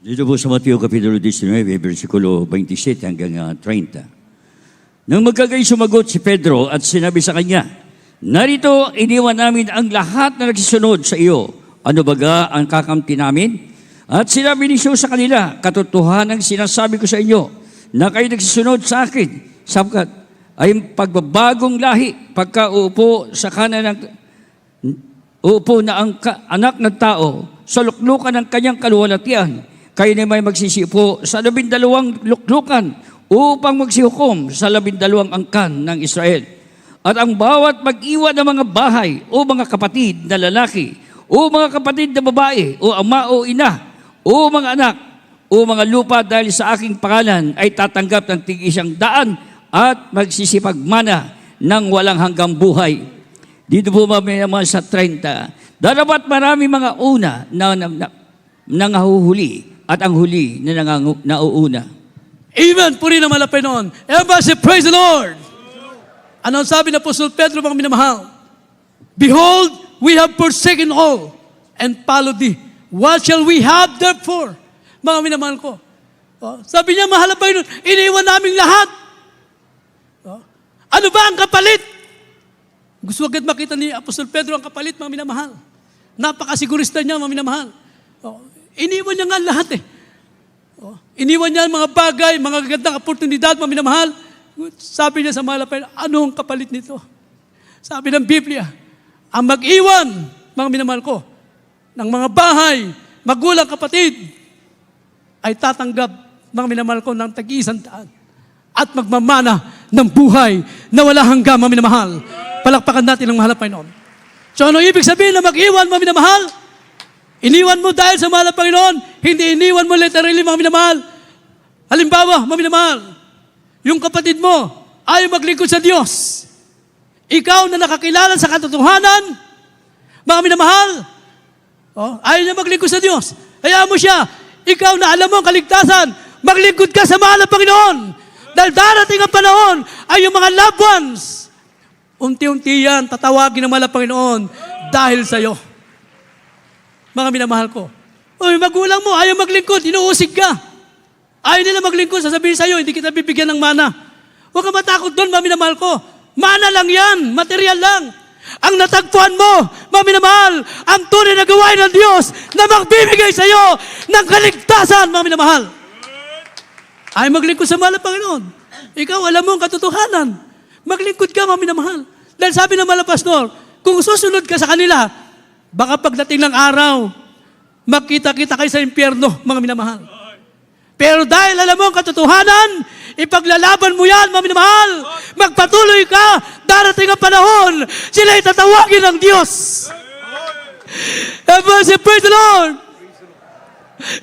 Dito po sa Mateo Kapitulo 19, versikulo 27 hanggang 30. Nang magkagay sumagot si Pedro at sinabi sa kanya, Narito, iniwan namin ang lahat na nagsisunod sa iyo. Ano baga ang kakamti namin? At sinabi ni Jesus sa kanila, Katotohanan ang sinasabi ko sa inyo, na kayo nagsisunod sa akin, sapagkat ay pagbabagong lahi, pagka uupo sa kanan ng uupo na ang anak ng tao, sa luklukan ng kanyang kaluwalhatian, kayo na may magsisipo sa 12 luklukan, upang magsihukom sa 12 angkan ng Israel. At ang bawat mag-iwan ng mga bahay, o mga kapatid na lalaki, o mga kapatid na babae, o ama o ina, o mga anak, o mga lupa dahil sa aking pangalan ay tatanggap ng tig-100 at magsisipagmana ng walang hanggang buhay. Dito po mamaya sa 30, darapat marami mga una na nangahuhuli at ang huli na nauuna. Amen. Puri na malapay noon. Everybody say, praise the Lord. Ano ang sabi ng Apostol Pedro, mga minamahal? Behold, we have forsaken all and followed thee. What shall we have therefore? Mga minamahal ko. Sabi niya, mahal na Panginoon, iniwan namin lahat. Ano ba ang kapalit? Gusto agad makita ni Apostol Pedro ang kapalit, mga minamahal. Napakasigurista niya, mga minamahal. Iniwan niya nga lahat eh. Iniwan niya ang mga bagay, mga gagandang oportunidad, mga minamahal. Sabi niya sa mahal na Panginoon, anong kapalit nito? Sabi ng Biblia, ang mag-iwan, mga minamahal ko, ng mga bahay, magulang, kapatid, ay tatanggap, mga minamahal ko, ng tag-100 at magmamana ng buhay na wala hanggang, mga minamahal. Palakpakan natin ang mahal na Panginoon. So ano ibig sabihin na mag-iwan, mga minamahal? Iniwan mo dahil sa mahal na Panginoon, hindi iniwan mo literally, mga minamahal. Halimbawa, mga minamahal, yung kapatid mo ayaw maglingkod sa Diyos. Ikaw na nakakilala sa katotohanan, mga minamahal, ayaw niya maglingkod sa Diyos. Hayaan mo siya. Ikaw na alam mo ang kaligtasan, maglingkod ka sa mahal na Panginoon. Dahil darating ang panahon ay yung mga loved ones. Unti-unti yan, tatawagin ng mahal na Panginoon dahil sa iyo. Mga minamahal ko. Oy, magulang mo, ayaw maglingkod, inuusig ka. Ayaw nila maglingkod, sasabihin sa iyo, hindi kita bibigyan ng mana. Huwag ka matakot doon, mga minamahal ko. Mana lang yan, material lang. Ang natagpuan mo, mga minamahal, ang tunay na gawain ng Diyos na magbibigay sa iyo ng kaligtasan, mga minamahal. Ay maglingkod sa mahal na Panginoon. Ikaw, alam mo ang katotohanan. Maglingkod ka, mga minamahal. Dahil sabi ng mga pastor, kung susunod ka sa kanila, baka pagdating ng araw, makita-kita kayo sa impyerno, mga minamahal. Pero dahil alam mo ang katotohanan, ipaglalaban mo yan, mga minamahal. Magpatuloy ka, darating ang panahon, sila'y tatawagin ng Diyos. Everyone say, praise the Lord.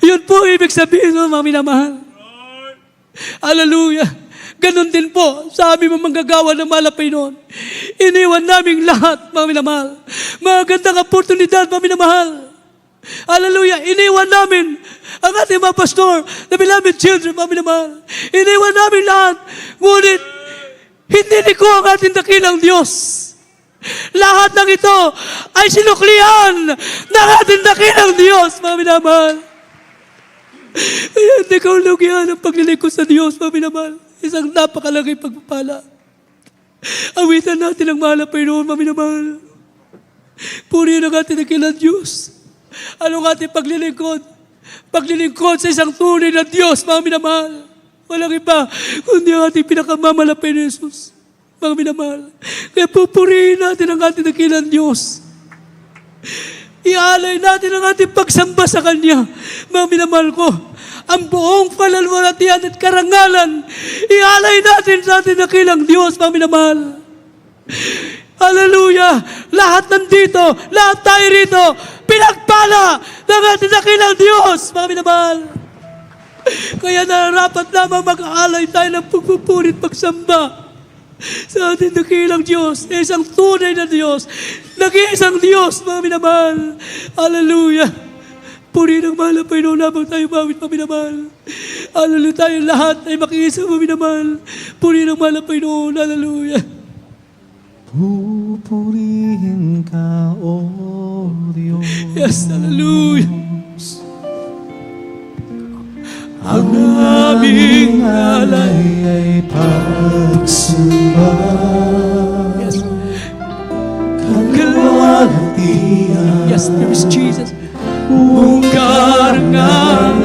Yun po ibig sabihin, mga minamahal. Hallelujah. Ganon din po sa aming mga manggagawa ng malapay noon. Iniwan naming lahat, mga minamahal. Magandang oportunidad, mga minamahal. Hallelujah. Iniwan namin ang ating mga pastor, the beloved children, mga minamahal. Iniwan namin lahat. Ngunit, hindi ko ang ating dakilang Diyos. Lahat ng ito ay sinuklian ng ating dakilang Diyos, mga minamahal. Kaya hindi ka ulugyan ang paglilingkod sa Diyos, mga minamahal. Isang napakalagay pagpapala. Awitan natin ang mahal na Panginoon, mga minamahal. Purihin ang ating dakilang Diyos. Anong ating paglilingkod? Paglilingkod sa isang tunay na Diyos, mga minamahal. Walang iba, kundi ang ating pinakamamalapay na Jesus, mga minamahal. Kaya pupurihin natin ang ating dakilang Diyos. Ialay natin ang ating pagsamba sa Kanya, mga minamahal ko. Ang buong panalwalhatian at karangalan, ialay natin sa ating dakilang Diyos, mga minamahal. Hallelujah! Lahat nandito, lahat tayo rito, pinagpala ng ating dakilang Diyos, mga minamahal. Kaya nararapat lamang mag-aalay tayo ng pagpupuri at pagsamba sa ating dakilang Diyos, isang tunay na Diyos, nag-iisang Diyos, mga minamahal. Hallelujah! Puri ng mahal na Panginoon habang tayo bawit, mga minamahal. Hallelujah, tayo lahat ay makiisa, mga minamahal. Puri ng mahal na Panginoon. Hallelujah. Pupurihin ka, O Diyos. Yes, hallelujah. Ang aming alay ay pagsamba. Yes. Kalwalhatian. Yes, there is Jesus. Buong Karangalan,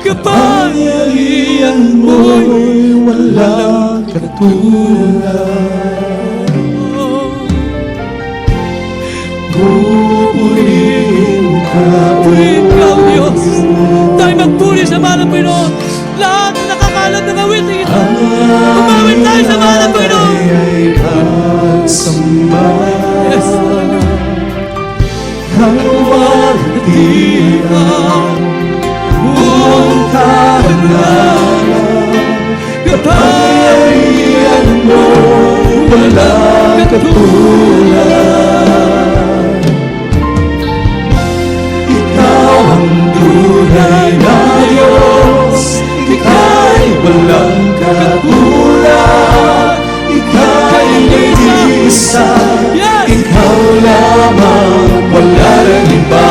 kapangyarihan mo'y walang katulad. Pupurihin ka, Purihin ka, O Diyos. Tayo magpuri sa mahal na Panginoon. Lahat na nakakalat ng awiting ito. Umawit tayo sa mahal na Panginoon. ay pagsamba. Yes, hallelujah. Kalwalhatian, buong karangalan, kapangyarihan mo, walang katulad. Ikaw ang tunay na Diyos, ika'y walang katulad. Ika'y nag-iisa, ikaw lamang, wala nang iba.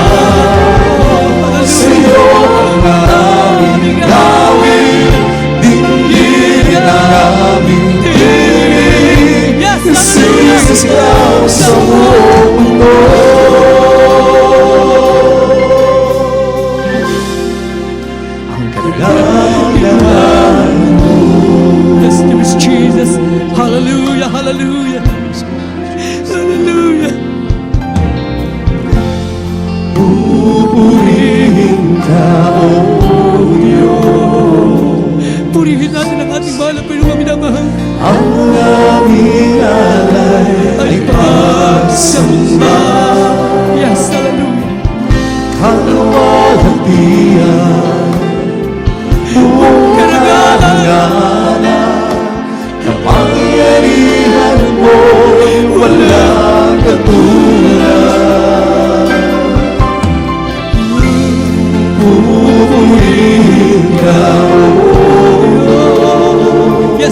Sa'yo ang aming gawin, dinggin ang aming tinig. Nasisigaw sa buong mundo. Ang kailangan mo. Yes, there is Jesus. Hallelujah, hallelujah. Hallelujah. Pupurihin ka, O Diyos. Purihin natin ang ating mahal na Panginoon, minamahal. Ang aming alay ay pagsamba. Yes, hallelujah. Kalwalhatian, buong karangalan, kapangyarihan mo'y walang katulad. Pupurihin ka, O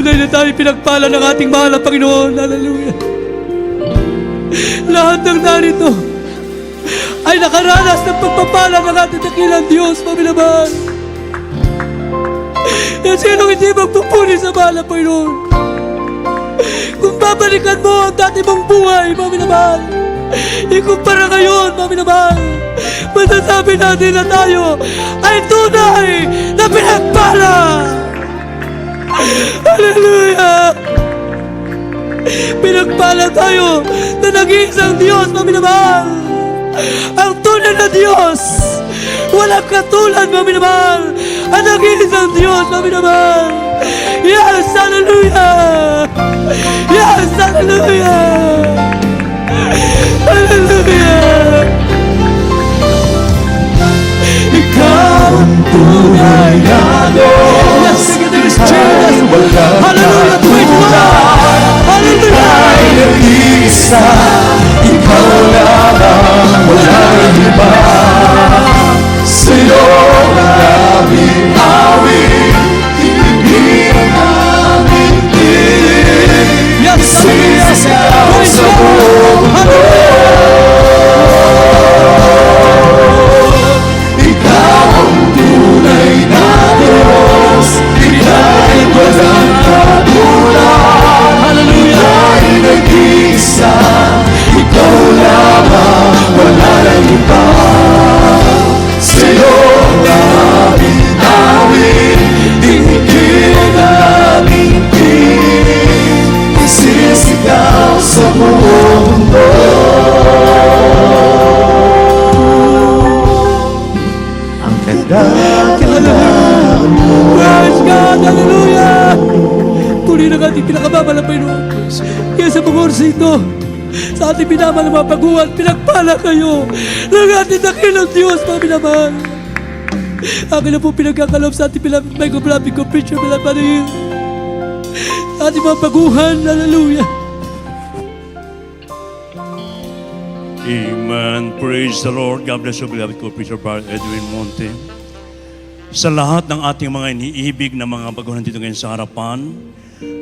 Tunay na tayo pinagpala ng ating mahal na Panginoon. Hallelujah. Lahat ng narito ay nakaranas ng pagpapala ng ating dakilang Diyos, paminamahal. Yan sinong hindi magpupuri sa mahal na Panginoon. Kung babalikan mo ang dati mong buhay, paminamahal, ikumpara ngayon, paminamahal, masasabi natin na tayo ay tunay na pinagpala. Hallelujah! Pinagpala tayo na nag-iisang Diyos, paminamahal. Ang tunay na Diyos, walang katulad, paminamahal. Ang nag-iisang Diyos, paminamahal. Yes, hallelujah! Yes, hallelujah! Hallelujah! Ikaw ang tunay na Diyos. Yes, together is Jesus. Hallelujah, praise God. Hallelujah. Ay nag-iisa, ikaw lamang, walang iba. Sa'yo ang aming awit, ibigin ang aming tinig. Yes, Sisigaw praise sa God. buong mundo. Ikaw ang tunay na Diyos, ika'y walang katulad. Ika'y nag-iisa, ikaw lamang, wala nang iba. Sa'yo ang aming awit, dinggin ang aming tinig. Isisigaw sa buong mundo. Ang kadakilaan mo. Praise God, hallelujah. Puri ng ating pinakababa na Panginoon. Kaya sa mga oras ito, sa ating pinamahal na mga paguhan, pinagpala kayo ng ating dakilang Diyos, mga pinamahal. Akin na po pinagkakalob sa ating pinapagpapalapin ko, preacher, pinapanayin. Sa ating mga paguhan, hallelujah. Amen. Praise the Lord. God bless you, beloved ko, Preacher Bar Edwin Monte. Sa lahat ng ating mga iniibig na mga baguhan dito ngayon sa harapan,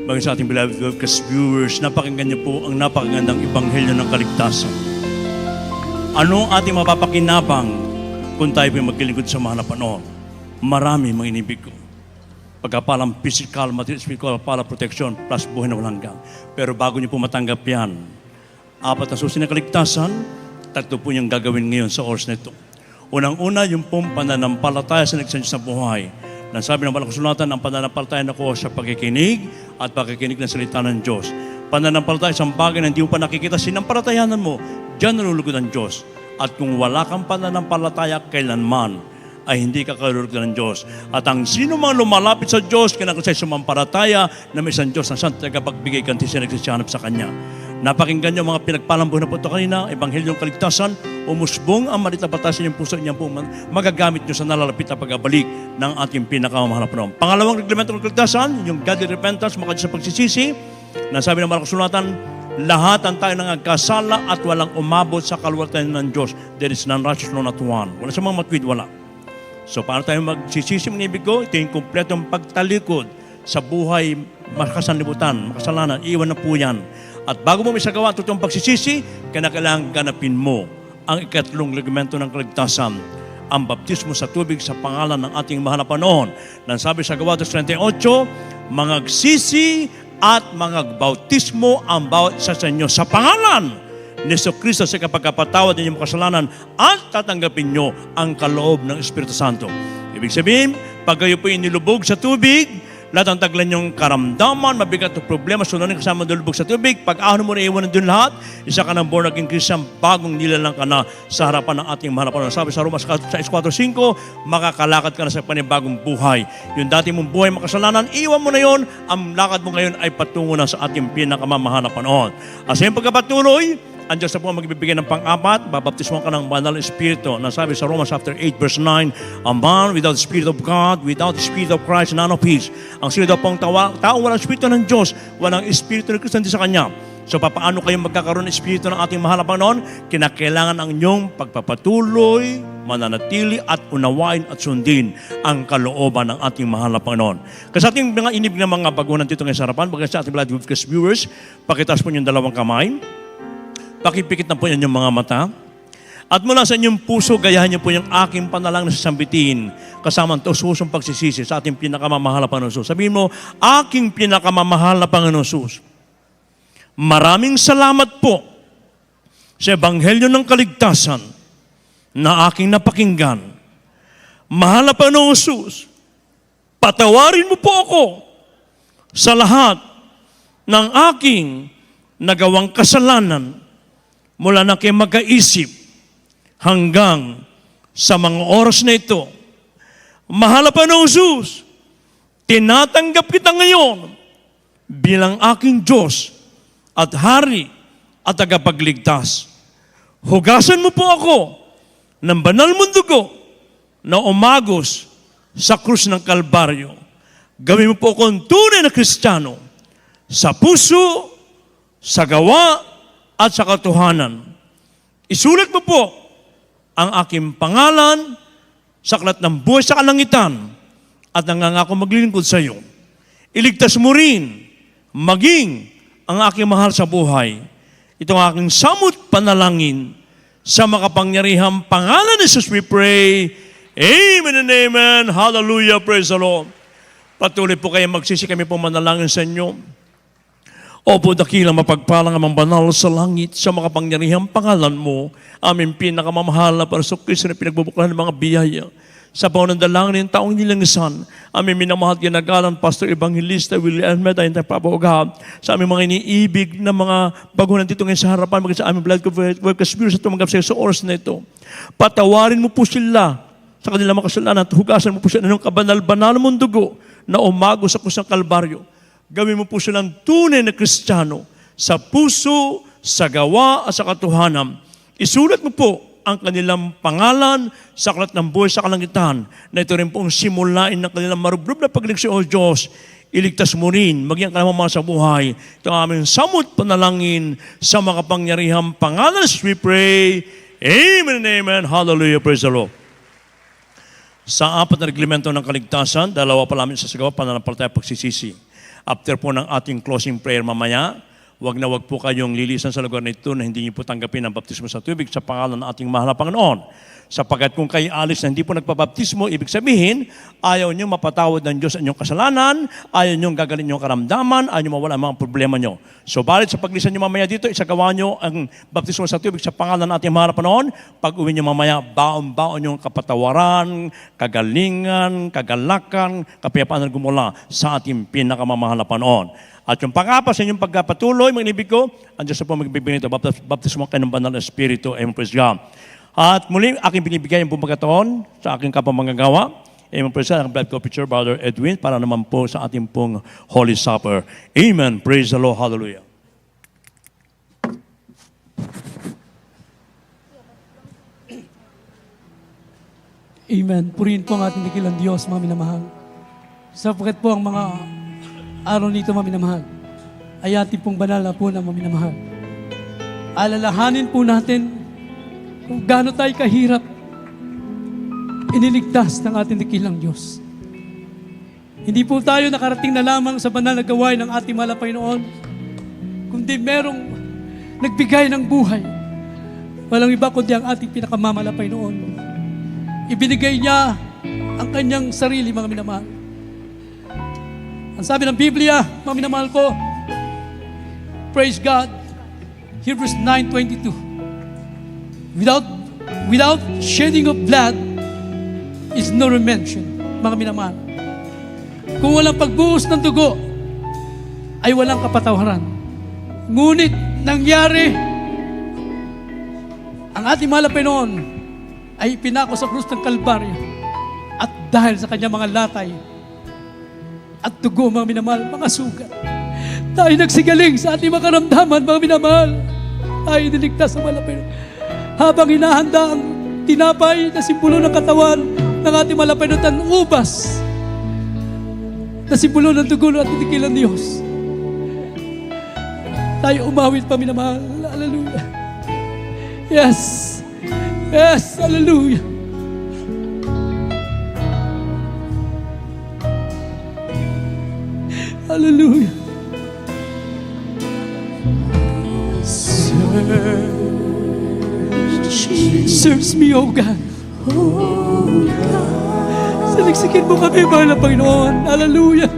bagay sa ating beloved webcast viewers, napakinggan niyo po ang napakagandang ebanghelyo ng kaligtasan. Ano ang ating mapapakinabang kung tayo po magkilingkod sa mahal na Panginoon? Marami mga inibig ko. Pagkapalang physical, material, spiritual, pala protection, plus buhay na walang hanggan. Pero bago niyo po matanggap yan, 4 na susi na kaligtasan, 3 po niyang gagawin ngayon sa oras na ito. Unang-una, yung pong pananampalataya sa nagsansyos na buhay. Nang sabi ng Banal na Kasulatan, ang pananampalataya na ko sa pagkikinig at pagkikinig ng salita ng Diyos. Pananampalataya sa bagay na hindi mo pa nakikita, sinampalatayanan mo, diyan nalulugod ang Diyos. At kung wala kang pananampalataya kailanman, ay hindi ka kalulugod ng Diyos. At ang sino mang lumalapit sa Diyos, kinakasay sumampalataya na may isang Diyos na siyang tagapagbigay kanti siya nagsisihanap sa Kanya. Napakinggan niyo mga pinagpalang buhay na po ito kanina, Ebanghelyong Kaligtasan, umusbong ang maritapatasin yung puso niya po, magagamit niyo sa nalalapit na pag-abalik ng ating pinakamahal na Panginoon. Pangalawang reglamento ng kaligtasan, yung godly repentance, makadya sa pagsisisi, na sabi ng Banal na Kasulatan, lahat ang tayo nangagkasala at walang umabot sa kaluwalhatian ng Diyos. There is none righteous, no not one. Wala sa mga matwid, wala. So paano tayo magsisisi, mga ibig ko? Ito yung kompletong pagtalikod sa buhay makasanlibutan, makasalanan, iwan na po yan. At bago mo may sagawa ang totoong pagsisisi, kailangan ganapin mo ang 3 reglamento ng kaligtasan, ang baptismo sa tubig sa pangalan ng ating mahal na Panginoon. Nang sabi sa Gawa 38, mangagsisi at mangagbautismo ang bawat isa sa inyo sa pangalan ni Jesucristo sa kapagkapatawad ng inyong kasalanan at tatanggapin nyo ang kaloob ng Espiritu Santo. Ibig sabihin, pag kayo po inilubog sa tubig, lahat ang taglan yung karamdaman, mabigat o problema, sunod kasama dulubog sa tubig. Pag ahon mo na iwanan dun lahat, isa ka ng born again Christian, bagong nilalang ka na sa harapan ng ating mahal na Panginoon. Sabi sa Romas 4:5, makakalakad ka na sa panibagong buhay. Yung dati mong buhay makasalanan, iwan mo na yon. Ang lakad mo ngayon ay patungo na sa ating pinakamamahal na Panginoon. At sa iyong pagkapatuloy, ang Diyos na po ang magbibigay ng pang-4, babaptismuhan ka ng banal na Espiritu. Nasabi sa Romans 8:9, a man without the Spirit of God, without the Spirit of Christ, none of His. Ang sino daw pong taong walang Espiritu ng Diyos, walang Espiritu ng Kristo sa Kanya. So paano kayo magkakaroon ng Espiritu ng ating mahal na Panginoon? Kinakailangan ang inyong pagpapatuloy, mananatili at unawain at sundin ang kalooban ng ating mahal na Panginoon. Kasi sa ating mga inibig na mga bagunan dito ngayon sa harapan, bagay sa ating blood witness viewers, pakitaas po yung dalawang kamay, pakipikit na po yung mga mata, at mula sa inyong puso, gayahan niyo po yung aking panalangin na sasambitin kasama ang tusosong pagsisisi sa ating pinakamamahal na Panginoon Jesus. Sabihin mo, aking pinakamamahal na Panginoon Jesus, maraming salamat po sa Ebanghelyo ng Kaligtasan na aking napakinggan. Mahal na Panginoong Jesus, patawarin mo po ako sa lahat ng aking nagawang kasalanan mula na kayo mag-aisip hanggang sa mga oras na ito. Mahal na Panginoong Jesus, tinatanggap kita ngayon bilang aking Diyos at Hari at tagapagligtas. Hugasan mo po ako ng banal mong dugo na umagos sa krus ng Kalbaryo. Gawin mo po akong tunay na Kristiyano sa puso, sa gawa, at sa katotohanan. Isulat mo po ang aking pangalan sa aklat ng buhay sa kalangitan at nangangako maglilingkod sa iyo. Iligtas mo rin maging ang aking mahal sa buhay. Ito ang aking samot panalangin sa makapangyarihang pangalan ni Jesus we pray. Amen and amen. Hallelujah. Praise the Lord. Patuloy po kayo magsisi, kami po manalangin sa inyo. Opo, dakilang mapagpalang amang banal sa langit, sa makapangyarihang pangalan mo, aming pinakamamahal na para sa Kristo na pinagbubuklahan ng mga biyaya. Sa panandalangin ng taong nilangisan, aming minamahal ginagalan, Pastor Evangelista Willie Almeida, yung tapabogab, sa aming mga iniibig na mga bagunan dito ngayon sa harapan, maging sa aming blood workers bureau sa tumanggap sa oras na ito. Patawarin mo po sila sa kanilang makasalanan at hugasan mo po sila ng kabanal-banal mong dugo na umago sa krus ng Kalbaryo. Gawin mo po silang tunay na Kristiyano sa puso, sa gawa at sa katotohanan. Isulat mo po ang kanilang pangalan sa aklat ng buhay sa kalangitan na ito rin pong simulain ng kanilang marubrub na paglingkod o Diyos. Iligtas mo rin, maging ang kalamang sa buhay. Ito ang aming samot panalangin sa makapangyarihang pangalan. We pray. Amen and amen. Hallelujah. Praise the Lord. Sa apat na reglamento ng kaligtasan, dalawa pa namin sa sagawa, pananampalataya, pagsisisi. After po ng ating closing prayer mamaya, wag na wag po kayong lilisan sa lugar na ito na hindi niyo po tanggapin ang baptismo sa tubig sa pangalan ng ating mahal na Panginoon. Sapagkat kung kayo alis na hindi po nagpabaptismo, ibig sabihin, ayaw niyo mapatawad ng Diyos ang inyong kasalanan, ayaw niyo gagaling inyong karamdaman, ayaw niyo mawala ang mga problema niyo. So, balit sa paglisan niyo mamaya dito, isagawa niyo ang baptismo sa tubig sa pangalan ng ating mahal na Panginoon. Pag uwi niyo mamaya, baon-baon yung kapatawaran, kagalingan, kagalakan, kapayapaan na gumula sa ating pinakamamahal na Panginoon. At yung pang-apat sa inyong pagkapatuloy, mga inibig ko, ang Diyos na po magbibigay nito, baptismo kayo ng banal na Espiritu. Amen, praise God. At muli, aking binibigay yung pagkataon sa aking kapamangagawa. Amen, praise God, ang blood co-preacher, Brother Edwin, para naman po sa ating pong Holy Supper. Amen, praise the Lord, hallelujah. Amen. Purihin po ang ating dakilang Diyos, mga minamahal. Sapagkat po ang mga araw nito, mga minamahal, ay ating pong banal na po na mga minamahal. Alalahanin po natin kung gaano tayo kahirap iniligtas ng ating dakilang Diyos. Hindi po tayo nakarating na lamang sa banal na gawain ng ating mahal na Panginoon, kundi merong nagbigay ng buhay. Walang iba kundi ang ating pinakamamahal na Panginoon. Ibinigay niya ang kanyang sarili, mga minamahal. Ang sabi ng Biblia, mga minamahal ko, praise God, Hebrews 9:22. Without shedding of blood is no redemption, mga minamahal. Kung walang pagbuhos ng dugo, ay walang kapatawaran. Ngunit nangyari, ang ating mahal na Panginoon ay pinako sa krus ng Kalbaryo. At dahil sa kanyang mga latay at dugo, mga minamahal, mga sugat, tayo nagsigaling sa ating mga karamdaman, mga minamahal. Tayo niligtas sa mahal na Panginoon. Habang hinahanda ang tinapay na simbolo ng katawan ng ating mahal na Panginoon, ang ubas na simbolo ng dugo ng ating dakilang Diyos. tayo umawit, paminamahal. Hallelujah. Yes. Yes. Hallelujah. Hallelujah. Search me, O God. Saliksikin mo kami, mahal na Panginoon. Hallelujah.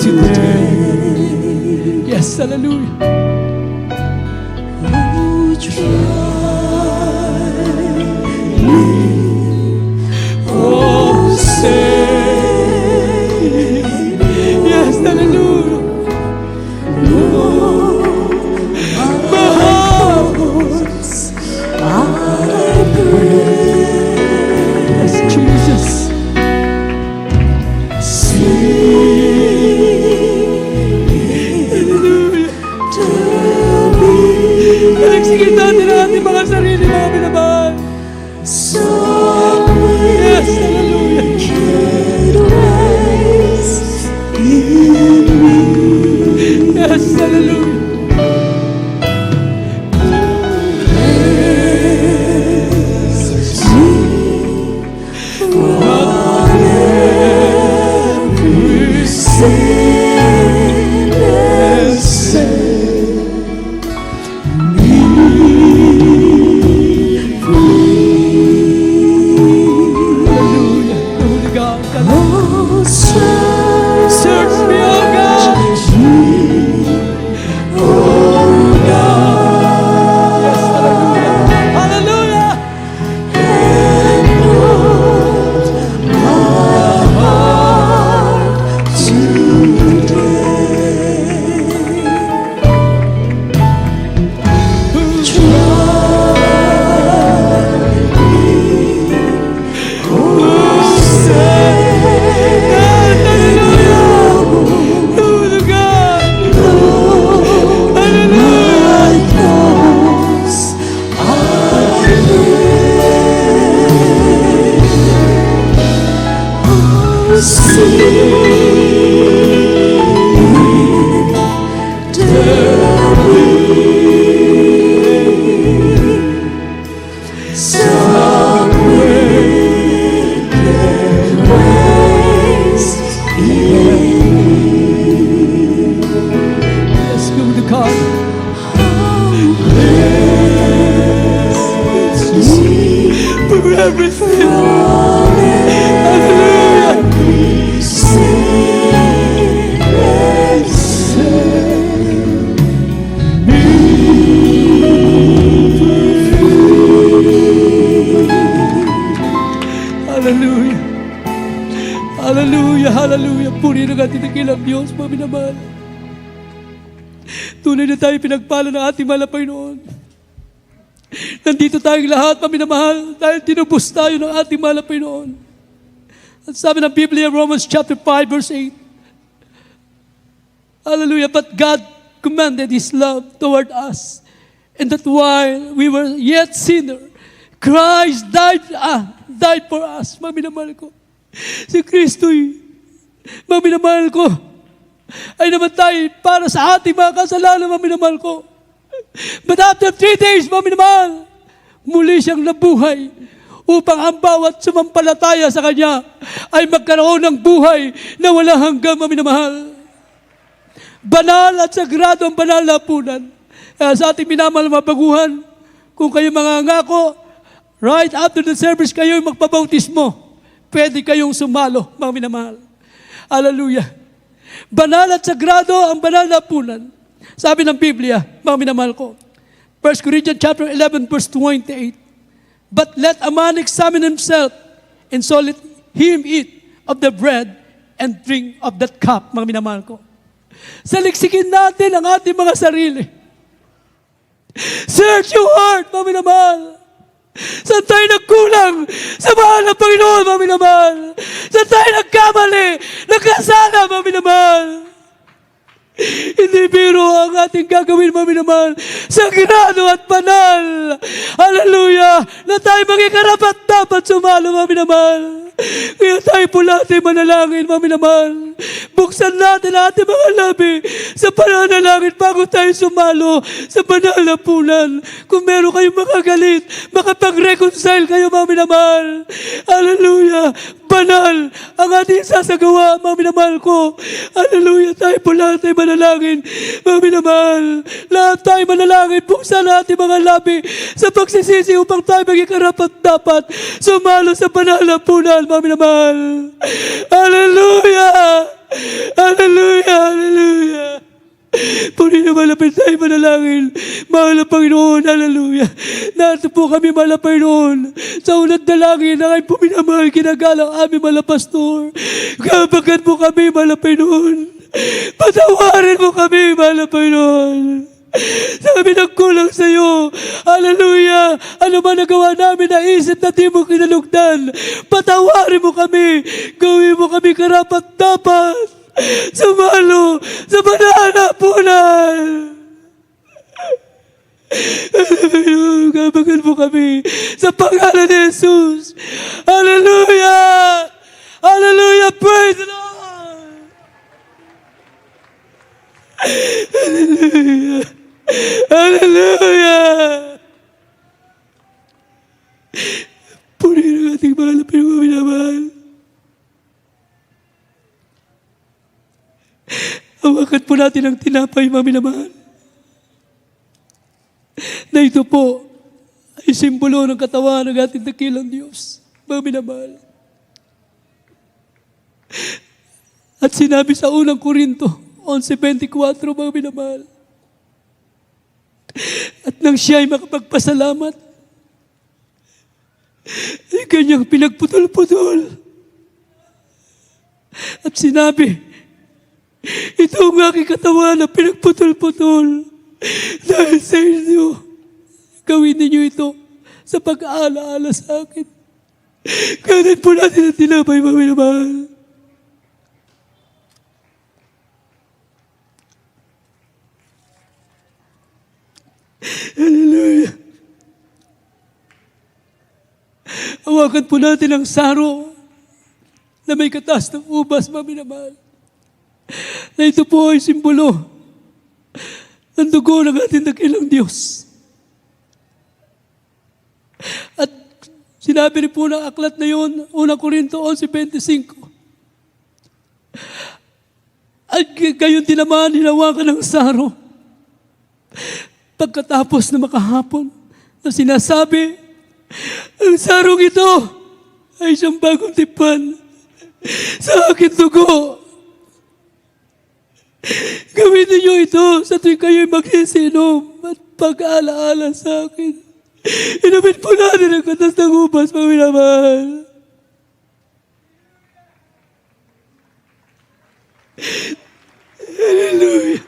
Today. Yes, hallelujah. Oh, say yes, hallelujah. My heart, yes, Jesus. Hallelujah. Nagsigit natin ang ating mga sarili, mga minamahal. Yes, hallelujah. Yes, hallelujah. Hallelujah. The Holy God. Search me, O God. Yes, hallelujah. Hallelujah. Holy God. Hallelujah. Let's go to God. For everything. Hallelujah. Hallelujah. Hallelujah. Hallelujah. Puri ng ating dakilang Diyos, mga minamahal. Tunay na tayo pinagpala ng ating mahal na Panginoon. Nandito tayong lahat, paminamahal, dahil tinubos tayo ng ating mahal na Panginoon. At sabi ng Biblia, Romans chapter 5, verse 8. Hallelujah. But God commanded His love toward us, and that while we were yet sinners, Christ died for us. Maminamahal ko. Si Kristo'y, maminamahal ko, ay namatay para sa ating mga kasalanan, maminamahal ko. But after 3 days, maminamahal, muli siyang nabuhay upang ang bawat sumampalataya sa Kanya ay magkaroon ng buhay na walang hanggang, maminamahal. Banal at sagrado ang banal na hapunan. Kaya sa ating minamahal na mga baguhan, kung kayo mga ngako, right after the service kayo magpabautismo, pwede kayong sumalo, mga minamahal. Hallelujah. Banal at sagrado ang banal na hapunan. Sabi ng Biblia, mga minamahal ko, 1 Corinthians chapter 11, verse 28, but let a man examine himself, and so let him eat of the bread and drink of that cup, mga minamahal ko. Saliksikin natin ang ating mga sarili. Search your heart, mga minamahal. Saan tayo nagkulang sa mahal ng Panginoon, mga minamahal? Saan tayo nagkamali, nagkasala, mga minamahal? Hindi biro ang ating gagawin, mga minamahal. Sagrado at banal. Hallelujah. Na tayo maging karapat dapat sumalo, mga minamahal. Kaya tayo po lahat ay manalangin, mga minamahal. Buksan natin ang ating mga labi sa pananalangin bago tayo sumalo sa banal na punan. Kung meron kayong makagalit, makapag-reconcile kayo, mga minamahal. Hallelujah! Banal ang ating sasagawa, mga minamahal ko. Hallelujah! Tayo po lahat ay manalangin, mga minamahal. Lahat tayo manalangin, buksan natin mga labi sa pagsisisi upang tayo maging karapat-dapat sumalo sa banal na punan, mga minamahal. Hallelujah! Hallelujah! Hallelujah! Puri na malapit tayo manalangin. Mahal na Panginoon, hallelujah. Narito po kami, mahal na Panginoon, sa unang dalangin na kayo po minamahal, ginagalang aming mahal na pastor. Kabagan mo kami, mahal na Panginoon. Patawarin mo kami, mahal na Panginoon. Sa kami nagkulang sa iyo. Hallelujah. Ano ba nagawa namin na isip na di mo kinalugdan? Patawarin mo kami. Gawin mo kami karapat-dapat. Sumalo sa banal na punan. Hallelujah. Kabagan mo kami sa pangalan ni Jesus. Hallelujah. Hallelujah. Praise the Lord. Hallelujah. Hallelujah! Purihin ang ating mahal na pinagmaminamahal. Hawakan po natin ang tinapay, mga minamahal. Na ito po ay simbolo ng katawan ng ating dakilang Diyos, mga minamahal. At sinabi sa unang Korinto 11:24, mga minamahal, at nang siya ay makapagpasalamat, ay kanyang pinagputol-putol. At sinabi, ito ang aking katawan na pinagputol-putol. Dahil sa inyo, gawin ninyo ito sa pag-aalaala sa akin. Ganun po natin ang tinapay, mga minamahal. Hallelujah. Hawakan po natin ang saro na may katas ng ubas, mga minamahal. Na ito po ay simbolo ng dugo ng ating dakilang Diyos. At sinabi rin po ng aklat na yun, 1 Korinto 11:25. At gayon din naman, hinawakan ng saro. Pagkatapos na makahapon, na sinasabi, ang sarong ito ay siyang bagong tipan sa aking dugo. Gamitin niyo ito sa tuwing kayo'y magsisinom at pag-aalaala sa akin. Inumin po natin ang katas ng ubas, mga minamahal. Hallelujah.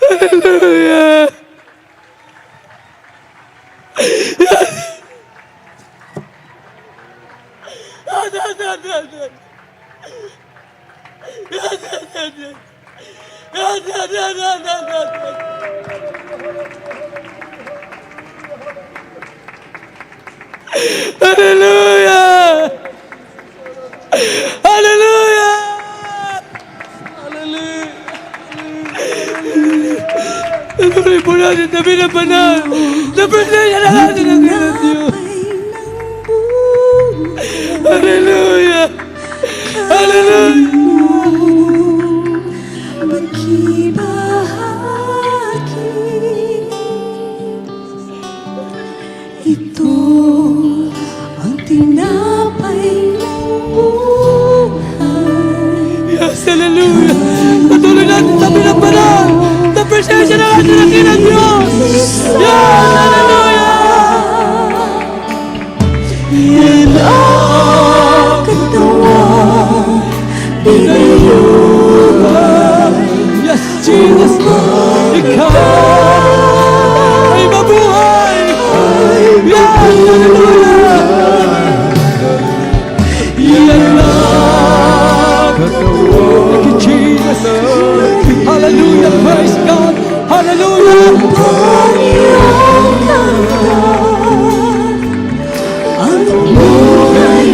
Hallelujah. Hallelujah! Hallelujah! Tuloy po natin tabi ng banal na presensya na natin ang kailan Diyos. Hallelujah! Hallelujah! Ito ang tinapay ng buhay. Yes, hallelujah! Patuloy natin tabi ng banal na presensya na natin ang kailan Diyos. Yes, hallelujah! Yan ang katawan, pinayuhan. Yes, Jesus! Ikaw ay mabuhay! Yes, hallelujah! Yan ang katawan. Thank you, Jesus! Hallelujah! Praise God! Hallelujah! Ang iyong kanta, ang buhay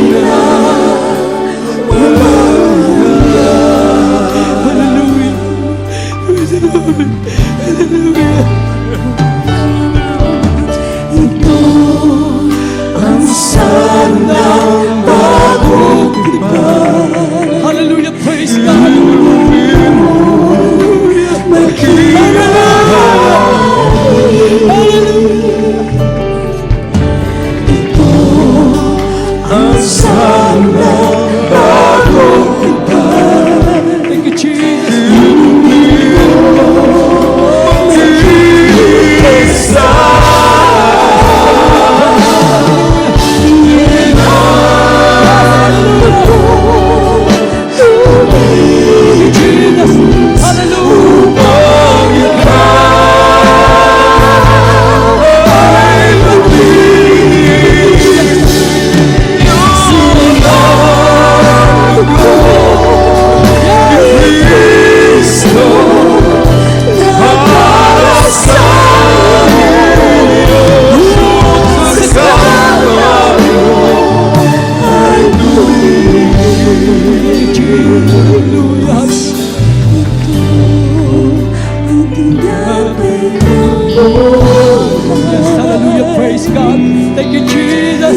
sana ako Thank you, Jesus. Jesus. Hallelujah. Yes, hallelujah. Praise God. Thank you, Jesus.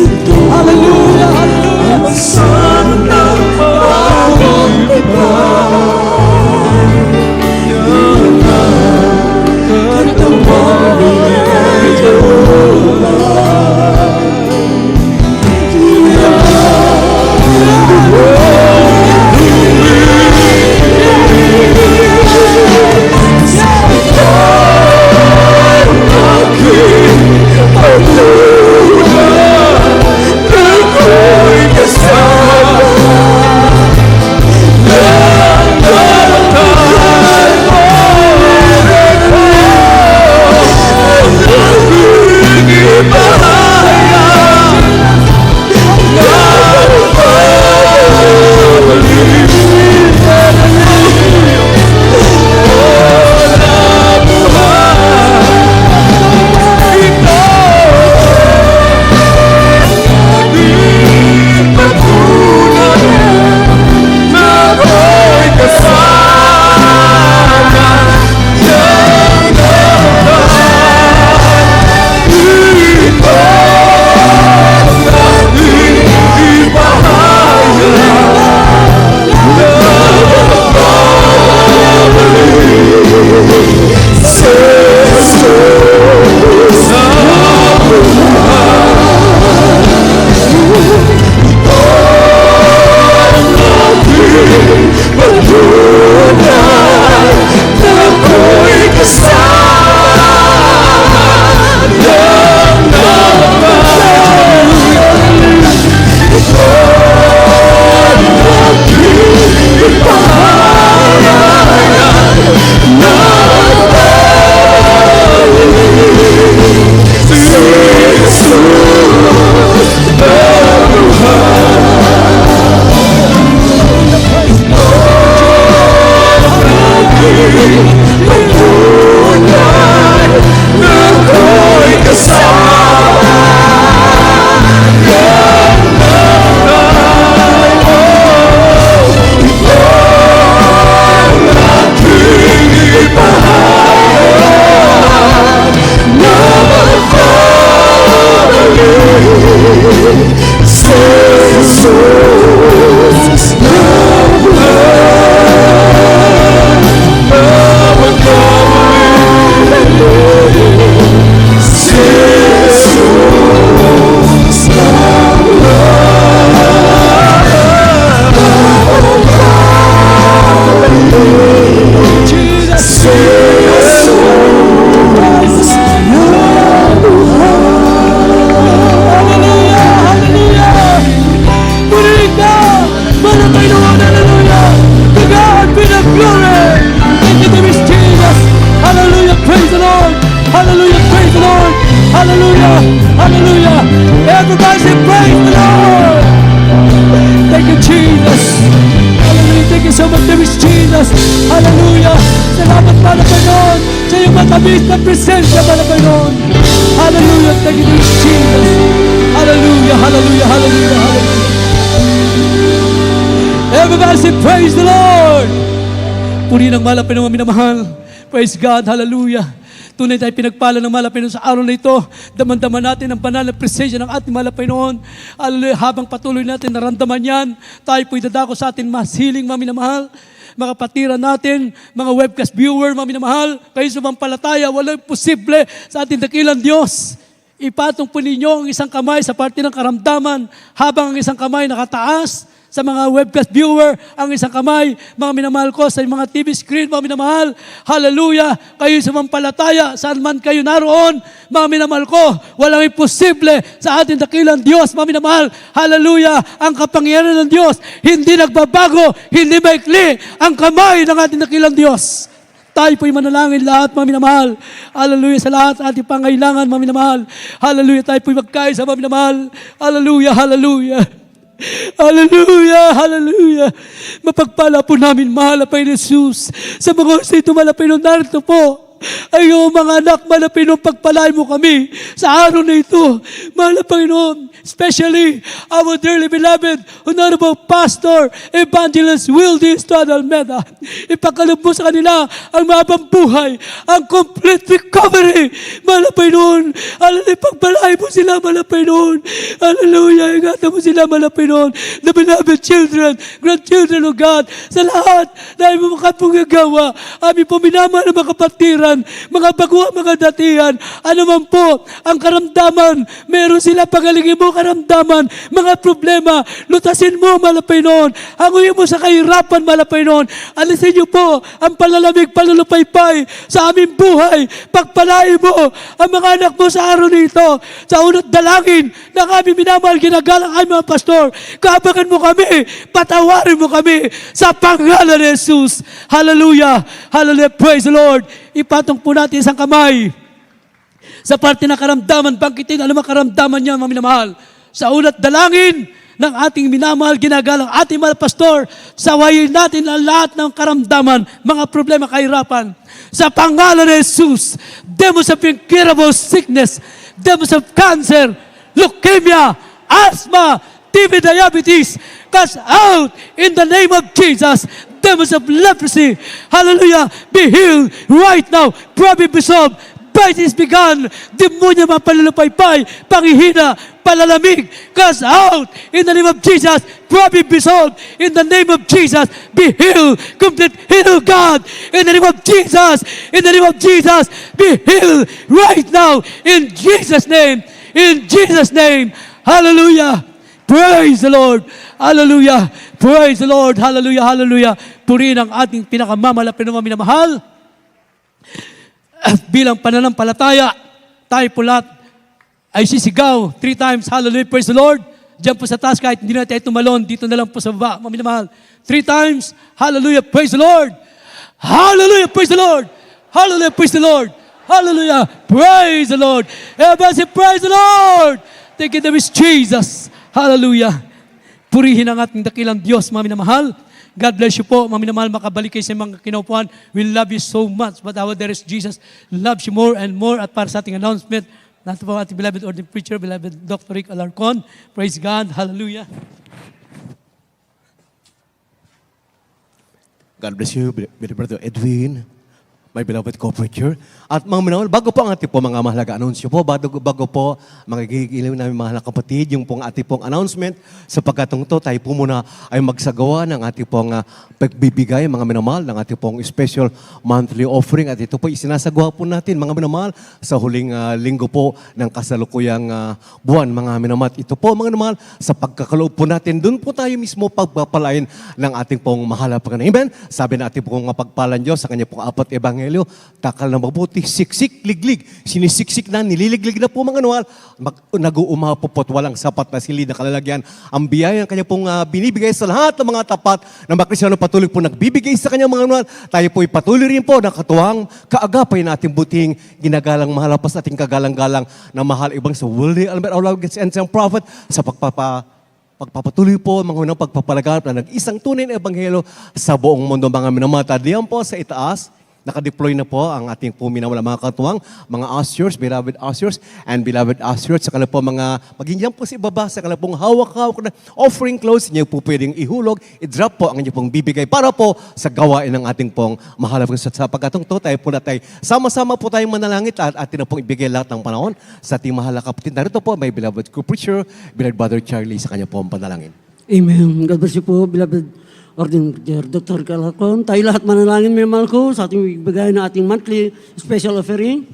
Hallelujah. Hallelujah. Everybody say praise the Lord. Thank you, Jesus. Hallelujah. Thank you so much, there is Jesus. Hallelujah. Salamat, Pala Panginoon, sa iyong matamis na presensya, Pala Panginoon. Hallelujah. Thank you, there is Jesus. Hallelujah. Hallelujah. Hallelujah. Hallelujah. Everybody say praise the Lord. Puri ng mahal na Panginoon, minamahal. Praise God. Hallelujah. Tunay tayo pinagpala ng mahal na Panginoon sa araw na ito. Daman-daman natin ang banal na presensya ng ating mahal na Panginoon. Hallelujah. Habang patuloy natin naramdaman yan, tayo po'y dadako sa ating mas hiling, mga minamahal. Mga kapatiran natin, mga webcast viewer, mga minamahal, kayo sumampalataya, walang posible sa ating dakilang Diyos. Ipatong po ninyo ang isang kamay sa parte ng karamdaman habang ang isang kamay nakataas sa mga webcast viewer, ang isang kamay, mga minamahal ko, sa mga TV screen, mga minamahal, hallelujah, kayo sumampalataya, saan man kayo naroon, mga minamahal ko, walang imposible sa ating dakilang Diyos, mga minamahal, hallelujah, ang kapangyarihan ng Diyos, hindi nagbabago, hindi maikli, ang kamay ng ating dakilang Diyos. Tayo po'y manalangin lahat, mga minamahal. Hallelujah sa lahat ating pangailangan, mga minamahal. Hallelujah, tayo po'y magkaisa, mga minamahal. Hallelujah, hallelujah. Hallelujah, hallelujah. Mapagpala po namin, mahal na Panginoon Jesus. Sa mga oras ito, mahal na Panginoon, narito po. Ayaw mga anak, mahal na Panginoon, pagpalain mo kami sa araw na ito. Mahal na Panginoon, especially our dearly beloved, Honorable Pastor, Evangelist Wildy Estrada Almeda. Ipagkaloob mo sa kanila ang mahabang buhay, ang complete recovery. Mahal na Panginoon, hallelujah, pagpalain mo sila, mahal na Panginoon. Hallelujah, ingatan mo sila, mahal na Panginoon. The beloved children, grandchildren of God, sa lahat, dahil mo makapagagawa, aming po minamahal na mga kapatiran, mga baguhan, mga datihan, ano man po ang karamdaman, meron sila pagalingin mo karamdaman, mga problema, lutasin mo, mahal na Panginoon, hanguin mo sa kahirapan, mahal na Panginoon, alisin niyo po ang palalamig, palulupaypay sa aming buhay, pagpalain mo ang mga anak mo sa araw nito, sa unat dalangin ng aming minamahal, ginagalang ay mga pastor, kaabakan mo kami, patawarin mo kami sa pangalan ni Jesus. Hallelujah, hallelujah, praise the Lord. Ipatong po natin isang kamay sa parte ng karamdaman, bangkitin alam ang karamdaman niya, mga minamahal. Sa unat dalangin ng ating minamahal, ginagalang ating mga pastor, sawayin natin ang lahat ng karamdaman, mga problema, kahirapan. Sa pangalan ni Jesus, demons of incurable sickness, demons of cancer, leukemia, asthma, TB, diabetes, cast out in the name of Jesus. Demons of leprosy, hallelujah, be healed right now. Probably resolved. Bite is begun. Demonya mga palulupaypay, panghihina, palalamig, cast out in the name of Jesus. Probably resolved in the name of Jesus. Be healed. Complete heal, God, in the name of Jesus. In the name of Jesus, be healed right now in Jesus' name. In Jesus' name, hallelujah. Praise the Lord. Hallelujah. Praise the Lord. Hallelujah. Hallelujah. Purihin ang ating pinakamamalapit na minamahal. Bilang pananampalataya, tayo po lahat ay sisigaw 3 times. Hallelujah. Praise the Lord. Diyan po sa taas, kahit hindi na tayo tumalon, dito na lang po sa baba, mga minamahal. 3 times. Hallelujah. Praise the Lord. Hallelujah. Praise the Lord. Hallelujah. Praise the Lord. Hallelujah. Praise the Lord. Everybody say, praise the Lord. Thank you, there is Jesus. Hallelujah. Purihin ang ating dakilang Diyos, mga minamahal. God bless you po, mga minamahal, makabalik kayo sa mga kinaupuan. We love you so much, but our there is Jesus loves you more and more. At para sa ating announcement, nato po ating beloved ordained preacher, beloved Dr. Rick Alarcon. Praise God. Hallelujah. God bless you, beloved Brother Edwin, my beloved co-preacher. At mga minamahal, bago po ang ating po mga mahalaga anunsyo po, bago po mga gigiliw namin mga kapatid, yung pong ating pong announcement, sapagkat to tayo po muna ay magsagawa ng ating pong pagbibigay, mga minamahal, ng ating pong special monthly offering. At ito po isinasagawa po natin, mga minamahal, sa huling linggo po ng kasalukuyang buwan, mga minamahal. Ito po, mga minamahal, sa pagkakaloob po natin, doon po tayo mismo pagpapalain ng ating pong mahalapan. Amen? Sabi na ating pong pagpalan Diyos sa kanya pong 4 ebanghelyo, takal na mabuti, siksik, liglig, sinisiksik na, nililiglig na po mga anual, nag-uumapupot, walang sapat na silid na kalalagyan. Ang biyaya ng kanya pong binibigay sa lahat ng mga tapat na mga Kristyano patuloy po nagbibigay sa kanya mga anual. Tayo po'y patuloy rin po ng katuwang kaagapay na ating buting ginagalang mahalapas ating kagalang-galang na mahal ibang sa worldly Albert Aulog and Sam Prophet sa pagpapatuloy po mga unang pagpapalaganap na nag-isang tunay na ebanghelyo sa buong mundo, mga minamata. Diyan po sa itaas, nakadeploy na po ang ating po minamahal mga katuwang, mga ushers, beloved ushers, and beloved ushers, sa kanila po mga, maging dyan po sa ibaba, sa kanila pong hawak-hawak na offering clothes, inyo po pwedeng ihulog, i-drop po ang inyo pong bibigay para po sa gawain ng ating pong mahalagang sa pagkatong to, tayo po na tayo, sama-sama po tayong manalangit at atin na pong ibigay lahat ng panahon sa ating mahalagang kapatid. Narito po, may beloved co-preacher, beloved Brother Charlie, sa kanya po ang panalangin. Amen. God bless you po, beloved Ordained Dr. Alarcon. Tayo lahat manalangin, may mahal ko, sa ating bigay na ating monthly special offering.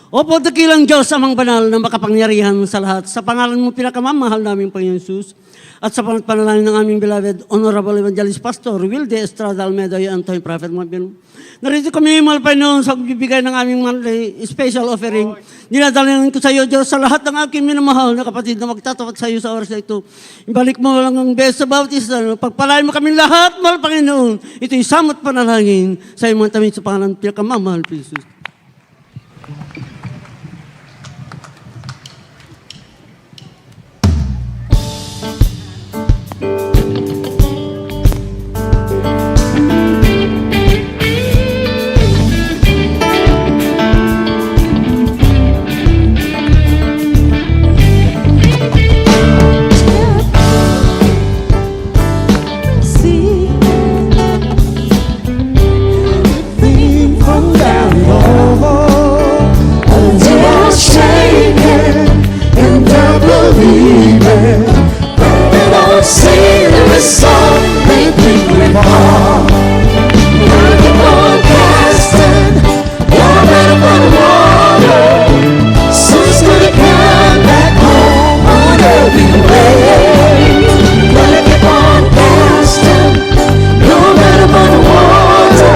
Opo, dakilang Diyos, amang banal na makapangyarihan sa lahat. Sa pangalan mo pinakamamahal namin, Panginoon Jesus, at sa panalangin ng aming beloved Honorable Evangelist Pastor Wilde Estrada Almeida, and Antoine Prophet Mabino. Narito kami, mahal Panginoon, sa pagbibigay ng aming monthly special offering. Dinadalangin ko sa iyo, Diyos, sa lahat ng aking minamahal na kapatid na magtatapat sa iyo sa oras na ito. Ibalik mo lang ang best sa bautista. Pagpalain mo kami lahat, mahal Panginoon. Ito'y samot panalangin sa iyong mga tamin sa pangalan ng pinakamamahal, Jesus. From down low, until I'm shaking and I'm believing. And I'm singing this song, they think we fall. I keep on casting, your man upon the water. So it's gonna come back home on every way. Gonna keep on casting, your man upon the water.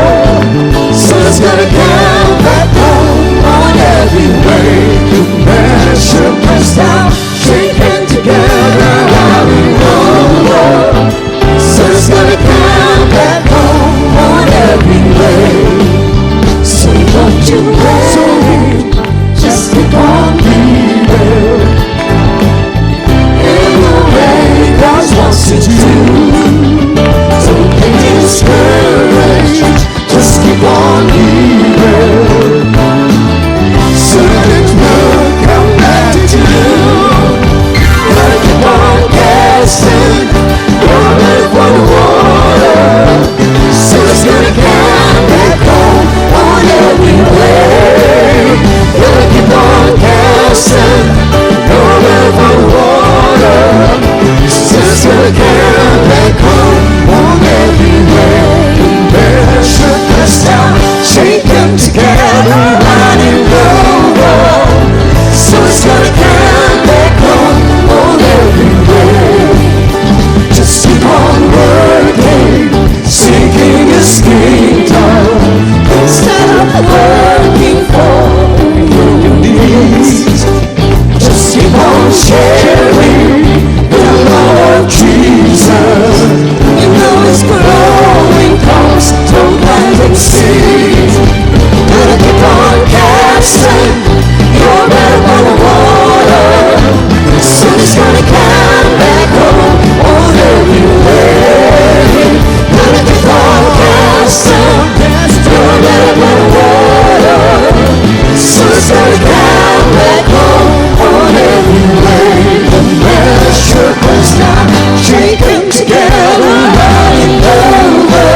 So it's gonna come back home on every way. The measure pressed down, shaken together, running over. So it's gonna come back home on every way. So don't you wait, just keep on believing in the way God wants you to do. Don't get discouraged, just keep on believing. Soon it will come back to you. Gotta keep on casting your net for the water. So it's gonna come back home on every way. Gotta keep on casting your net for the water. So it's gonna come back home on every way. Measure pressed down, shaken together, running over. So it's gonna come back home on every way. Just keep on working, seeking His kingdom, instead of working for your needs. Just keep on sharing the love of Jesus. You know it's growing cause don't planting seeds. Gotta keep on casting your net upon the water. Soon it's gonna come back home on every way. Gotta keep on casting your net upon the water. Soon it's gonna come back home on every way. The measure pressed down, shaken together, running over.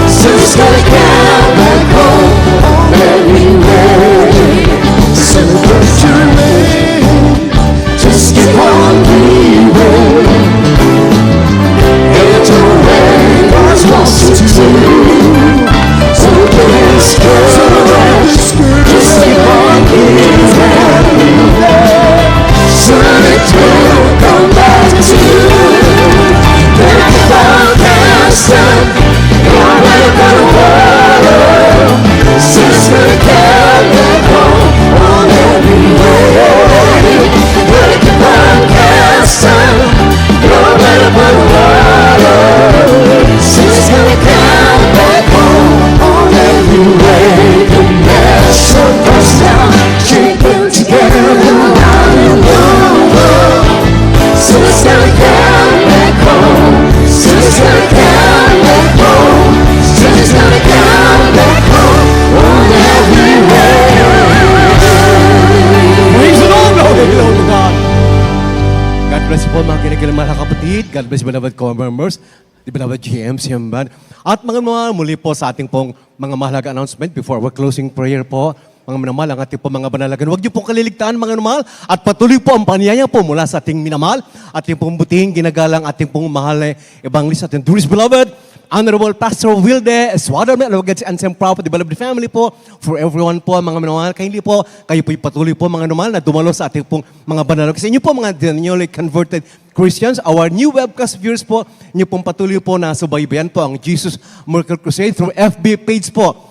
So it's gonna come back home on every way. So don't you wait, just keep on believing. It's the way God wants you to do. So don't discouraged, just keep on believing. Soon it will come back to you. Then keep on casting your net upon the water. So it's gonna come back home on every way. Gotta keep on casting your net upon the water. So it's gonna come back home on every way. The measure pressed down, shaken together, running over. So it's gonna come back home. So it's gonna come back home. So it's gonna come back home on every way. Praise the Lord! Glory to God! God bless you po mga kinikilang mga kapatid. God bless you beloved co-members, the beloved GMCM band. At mga muli po sa ating pong mga mahalaga announcement before our closing prayer po. Mga minamahal, ang ating po mga banalagan. Huwag niyo pong kaliligtaan mga minamahal at patuloy po ang paniyaya po mula sa ating minamahal, ating pong butihing ginagalang ating pong mahal na evangelist at Doris beloved, Honorable Pastor Wilde Eswado, alawagad si Ansem Proper, the beloved family po, for everyone po, mga minamahal, kindly po, kayo po'y patuloy po mga minamahal na dumalo sa ating pong mga banal. Kasi inyo po mga newly converted Christians, our new webcast viewers po, inyo pong patuloy po na subaybayan po ang Jesus Miracle Crusade through FB page po.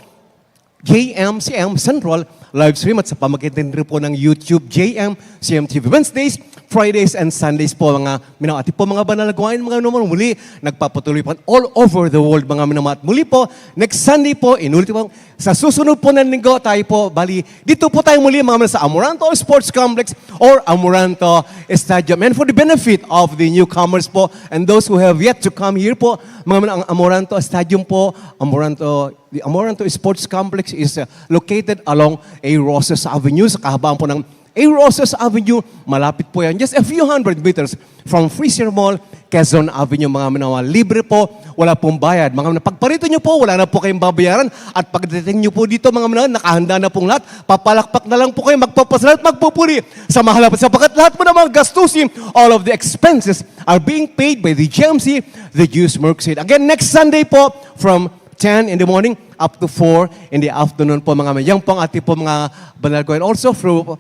JMCM Central live stream at sa pamagitan rin po ng YouTube JMCM TV Wednesdays, Fridays and Sundays po mga minamati po mga banal na gawain mga naman muli nagpapatuloy po all over the world mga minamat. Muli po next Sunday po inulit po sa susunod po ng linggo tayo po bali dito po tayo muli mga sa Amoranto Sports Complex or Amoranto Stadium, and for the benefit of the newcomers po and those who have yet to come here po mga ang Amoranto Stadium po, the Amoranto Sports Complex is located along A. Rosas Avenue sa kahabaan po ng A. Rosas Avenue. Malapit po yan. Just a few hundred meters from Freezer Mall, Quezon Avenue. Mga minawal, libre po. Wala pong bayad. Mga pagparito nyo po, wala na po kayong babayaran. At pagdating nyo po dito, mga minawal, nakahanda na pong lahat. Papalakpak na lang po kayo, magpapasalamat, magpupuri sa mahalapat. Sapagkat lahat po ng mga gastusin, all of the expenses are being paid by the GMC, the Jews Merkside. Again, next Sunday po, from 10 in the morning up to 4 in the afternoon po mga yan po ang ating po mga banal gawin. Also through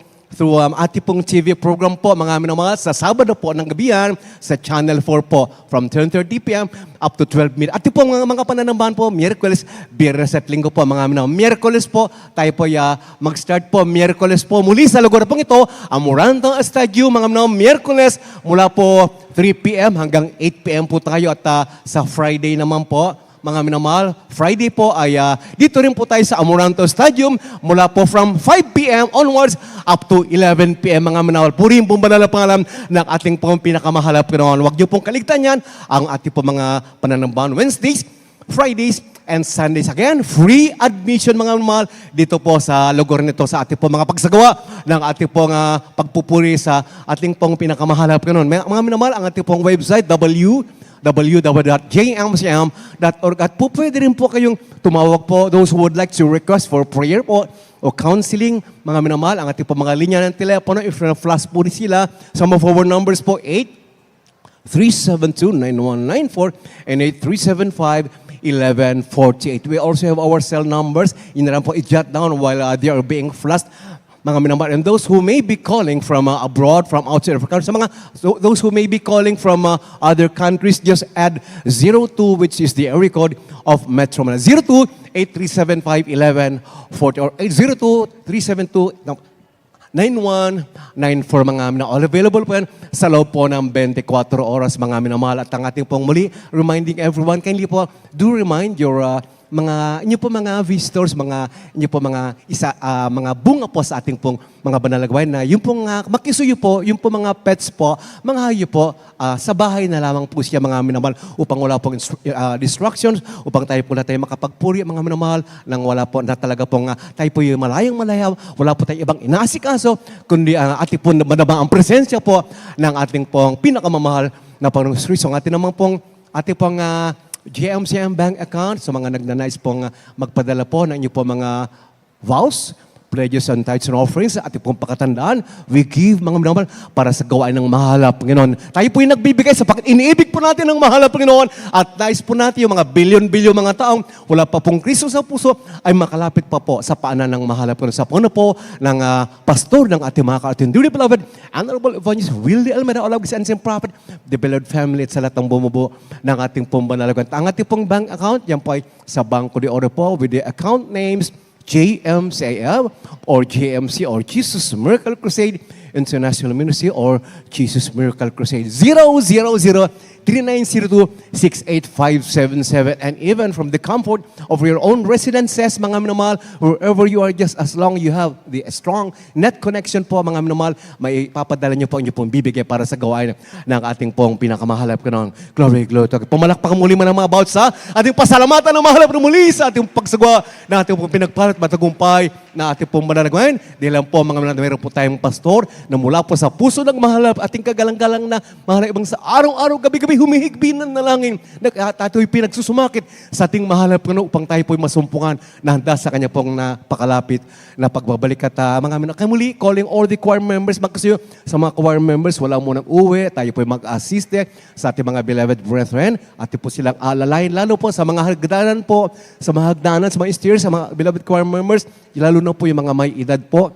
ating pong TV program po mga minamahal sa Sabado po ng gabihan sa Channel 4 po from 10:30 p.m. up to 12 midnight. Ating po mga pananambahan po Miyerkules, Biyernes at Linggo po mga minamahal. Miyerkules po tayo po mag-start po Miyerkules po muli sa lugar pong ito Amoranto Stadium mga minamahal. Miyerkules mula po 3 p.m. hanggang 8 p.m. po tayo at sa Friday naman po mga minamahal, Friday po ay dito rin po tayo sa Amoranto Stadium mula po from 5 p.m. onwards up to 11 p.m. mga minamahal. Purihin pong banal na pangalan ng ating pong pinakamahalap Panginoon. Huwag niyo pong kaligtan yan ang ating pong mga pananambahan Wednesdays, Fridays, and Sundays. Again, free admission mga minamahal dito po sa lugar nito sa ating pong mga pagsagawa ng ating pong pagpupuri sa ating pong pinakamahalap Panginoon. Mga minamahal, ang ating pong website, www.jmcm.org, at po pwede rin po kayong tumawag po those who would like to request for prayer po o counseling mga minamahal. Ang ating po mga linya ng telepono, if na-flash po sila, some of our numbers po 8-372-9194 and 8-375-1148. We also have our cell numbers. Yun na lang po i-jot down while they are being flashed mga minamahal. And those who may be calling from abroad, from outside of the country, those who may be calling from other countries, just add 02, which is the area code of Metro Manila. 02-8375-1140 or 802-372-9194 mga minamahal. All available po yan sa loob po ng 24 oras mga minamahal. At ang ating pong muli, reminding everyone, kindly po, do remind your inyo po mga visitors, inyo po mga bunga po sa ating pong mga banal na gawain na yung pong makisuyo po, yung po mga pets po, mga hayop po, sa bahay na lamang po siya mga minamahal upang wala pong distractions, upang tayo po na tayo makapagpuri mga minamahal nang wala po na talaga pong tayo po yung malayang-malayaw, wala po tayo ibang inaasikaso, kundi ating po manabang ang presensya po ng ating pong pinakamamahal na Panginoong Kristo. Ang ating naman pong GMCM bank account sa mga nagnanais pong magpadala po ng inyo po mga vows, pledges and tithes and offerings at ating pong pakatandaan. We give mga minamahal para sa gawain ng mahalap Panginoon. Tayo po yung nagbibigay sapagkat iniibig po natin ng mahalap Panginoon at nais po natin yung mga bilyon-bilyon mga taong wala pa pong Kristo sa puso ay makalapit pa po sa paanan ng mahalap Panginoon. Sa puno po ng pastor ng ating mga ka-ating dearly beloved Honorable Evangelist Wilde Almeida, all of his and prophet, the beloved family at sa lahat ng bumubuo ng ating pong banalagan. Ang ating pong bank account, yan po ay sa Banco de Oro po with the account names JMCIL or JMC or Jesus Miracle Crusade International Ministry or Jesus Miracle Crusade 000-3902-68577. And even from the comfort of your own residences, mga minamahal, wherever you are, just as long you have the strong net connection po, mga minamahal, may papadala niyo po, inyo pong bibigay para sa gawain ng ating pong pinakamahalap ka ng glory, glory. Pumalakpak muli man ang mga about sa ating pasalamatan ng mahalap na muli sa ating pagsagawa na ating pong pinagpalat, matagumpay na ating pong mananagawain. Di lang po mga minamahal, mayroon po tayong pastor na mula po sa puso ng mahalap ating kagalang-galang na mahalap ibang sa araw-araw, gabi-gabi, po'y humihigbi ng nalangin, tayo po'y pinagsusumakit sa ating mahal na Panginoon upang tayo po'y masumpungan na handa sa Kanya pong napakalapit na pagbabalik. At mga kaya muli, calling all the choir members, kasi sa mga choir members, wala munang uwi, tayo po'y mag-assist sa ating mga beloved brethren, at po silang alalayan, lalo po sa mga hagdanan po, sa mga stairs, sa mga beloved choir members, lalo na po yung mga may edad po.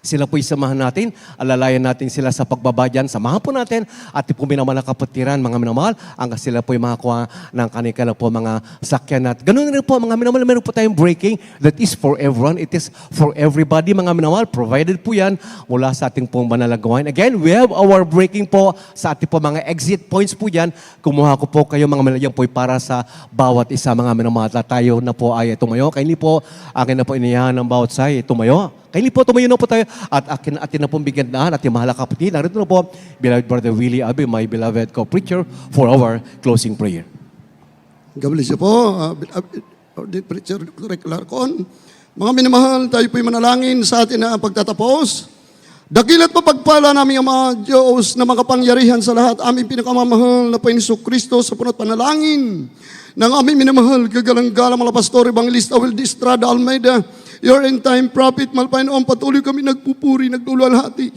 Sila po'y samahan natin, alalayan natin sila sa pagbabadyan. Samahan po natin at po minamahal na kapatiran, mga minamahal, hanggang sila po'y makakuha ng kanila po mga sakyan. At ganun rin po, mga minamahal, meron po tayong breaking that is for everyone. It is for everybody, mga minamahal. Provided po yan mula sa ating pong manalagawain. Again, we have our breaking po sa ating po mga exit points po yan. Kumuha ko po kayo, mga minamahal, yan po'y para sa bawat isa, mga minamahal. At tayo na po ay tumayo. Kaili po, akin na po iniyahan ng bawat say, tumayo. Kaili po, tumayo na po tayo at atin na pong bigyan na ating mahal na kapatid. Narito na po, beloved Brother Willie Abe, my beloved co-preacher, for our closing prayer. God bless you po, Preacher Dr. Larcon. Mga minamahal, tayo po'y manalangin sa atin na pagtatapos. Dakilat mapagpala namin ang mga Diyos na makapangyarihan sa lahat, aming pinakamamahal na Panginoon Kristo sa punot panalangin ng aming minamahal, kagalang-galang mga pastor, Evangelista Wilde Estrada Almeida, your end-time prophet, Malpainoon, patuloy kami nagpupuri, nagdulwalhati.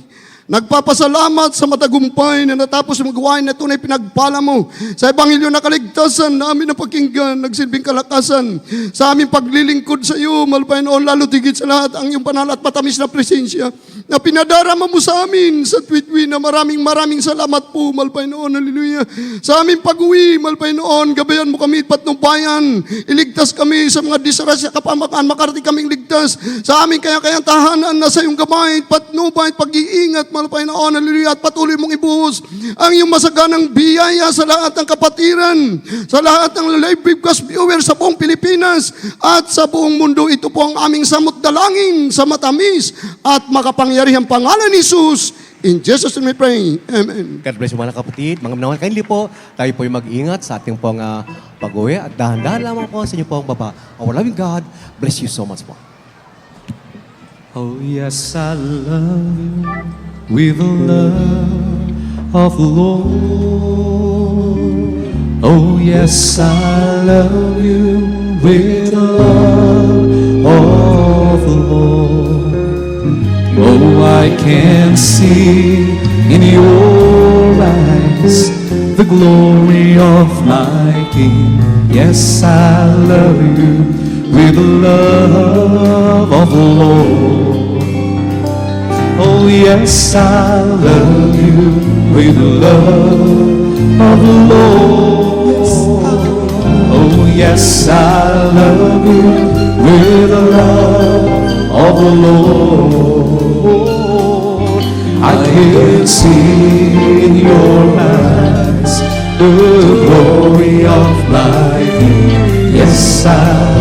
Nagpapasalamat sa matagumpay na natapos ang gawain na tunay pinagpala mo sa Ebanghelyo na kaligtasan na amin napakinggan, nagsilbing kalakasan sa aming paglilingkod sa iyo, Malpainoon, lalo tigit sa lahat ang iyong banal at matamis na presensya na pinadarama mo sa amin sa Twitwi na maraming salamat po, Malpainoon, hallelujah. Sa aming pag-uwi, Malpainoon, gabayan mo kami patnubayan, iligtas kami sa mga disarasya kapamakan, makarating kaming ligtas sa aming kaya-kayang tahanan na sa iyong gabay, patnubay, pag-iingat, Malpainoon, hallelujah, at patuloy mong ibuhos ang iyong masaganang biyaya sa lahat ng kapatiran, sa lahat ng live broadcast viewers sa buong Pilipinas at sa buong mundo. Ito po ang aming samot dalangin sa matamis at makapangyarihang pangalan ni Jesus. In Jesus' name we pray. Amen. God bless you, mga kapatid. Mga minamahal, kindly po, tayo po'y mag-ingat sa ating pong pag-uwi at dahan-dahan lamang po sa inyo pong baba. Our loving God, bless you so much po. Oh yes, I love you with the love of the Lord. Oh yes, I love you with the love of the Lord. Oh, I can see in your eyes the glory of my King. Yes, I love you with the love of the Lord. Oh yes, I love you with the love of the Lord. Oh yes, I love you with the love of the Lord. I can see in your eyes the glory of my King. Yes, I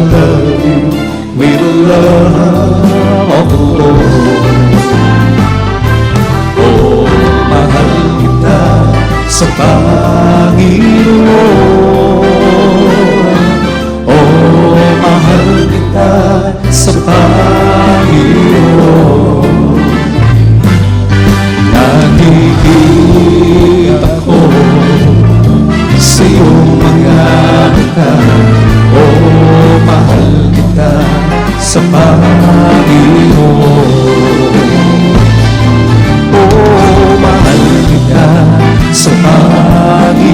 love you with the love of the Lord. Oh, mahal kita sa Panginoon. Oh, mahal kita sa Panginoon. Nakikita ko sa iyong mga mata. Oh, mahal kita sa Panginoon. Oh, mahal kita sa Panginoon.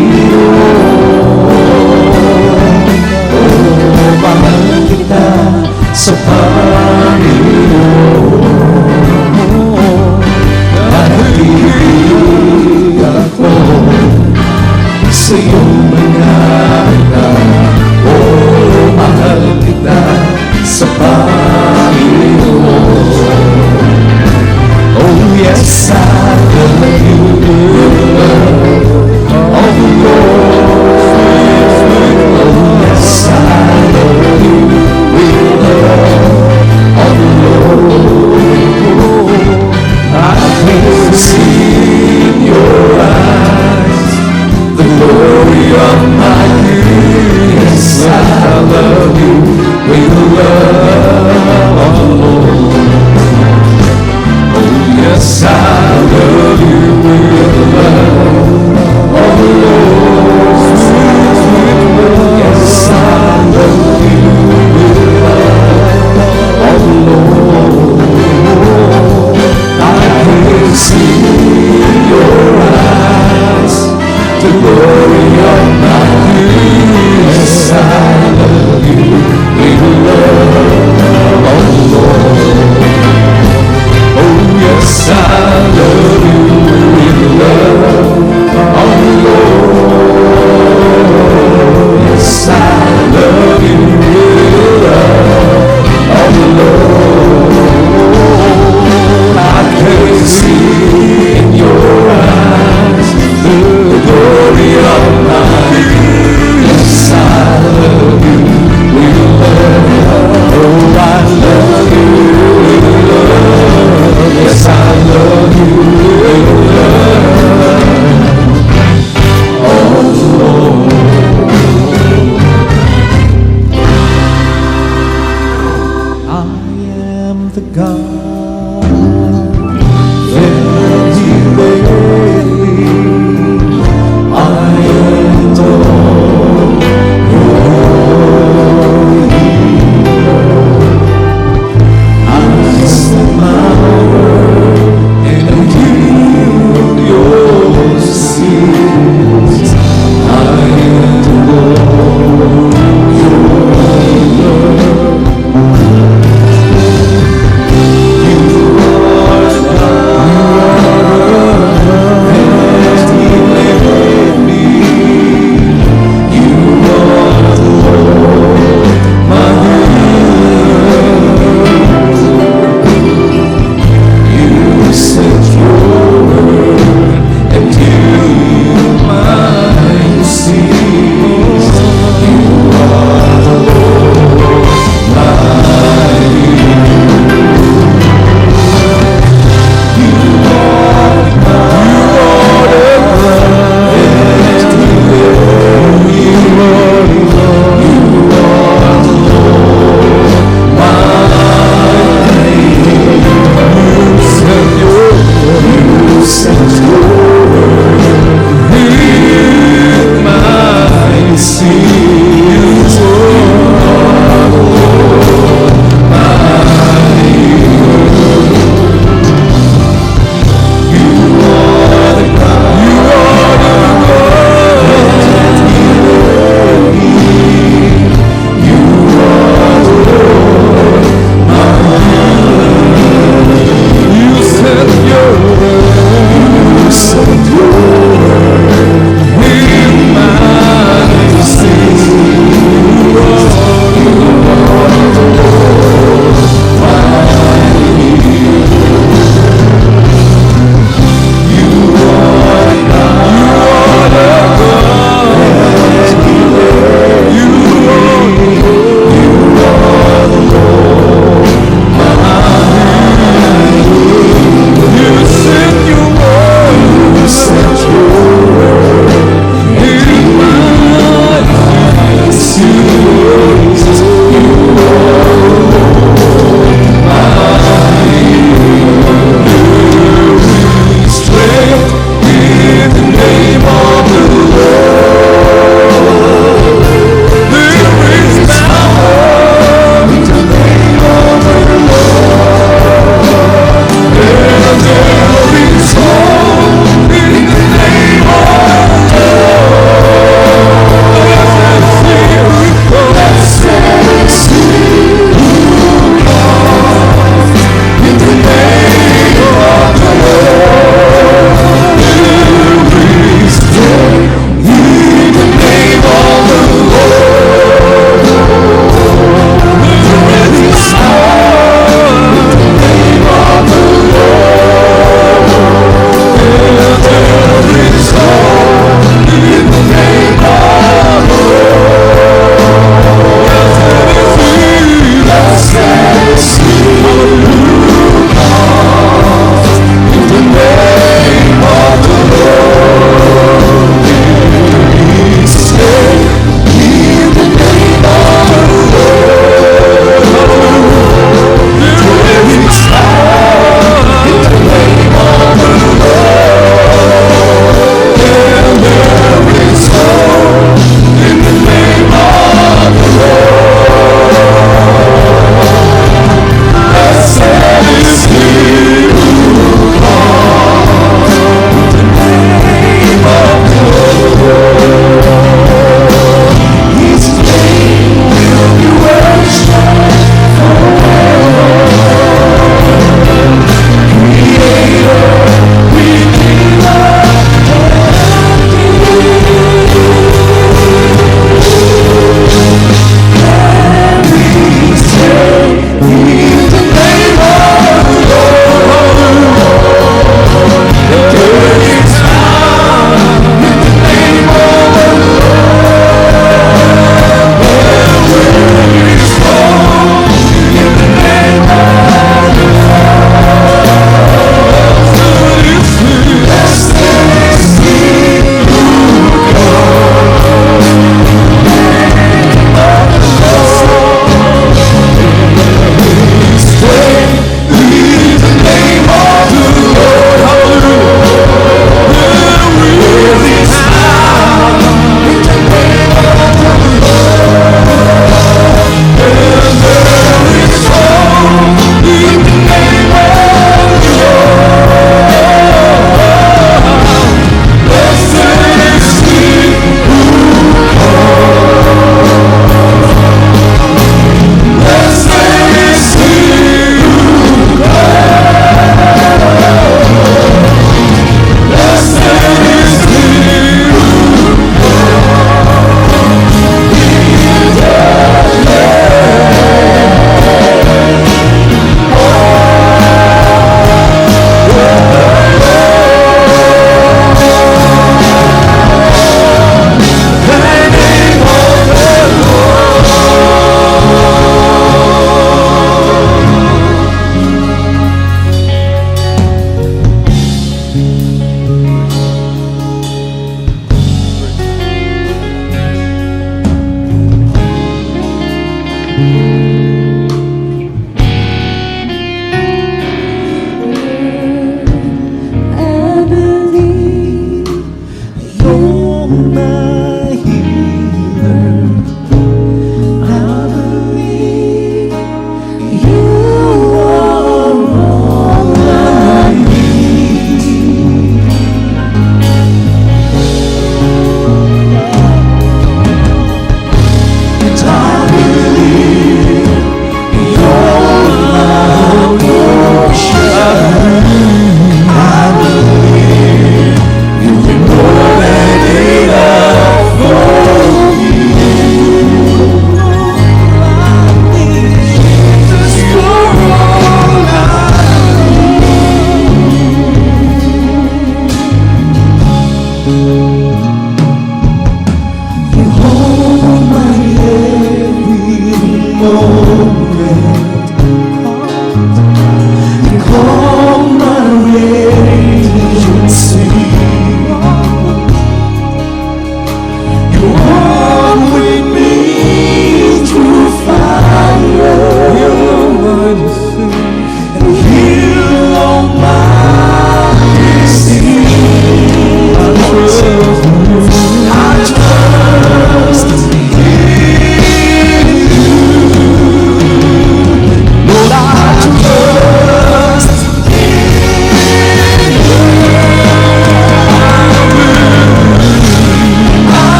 Oh, mahal kita sa Panginoon. Nakikita ko sa iyong mga mata. Oh, mahal kita sa Panginoon. Oh yes, I love you with the love of the Lord. Oh yes, I love you with the love of the Lord. I can see in your eyes the glory of my King.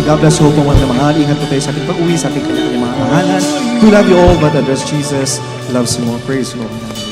God bless you po mga mahal. Ingat po tayo sa ating pag-uwi, sa ating kanya-kanya mga tahanan. We love you all, but address Jesus loves you more. Praise the Lord.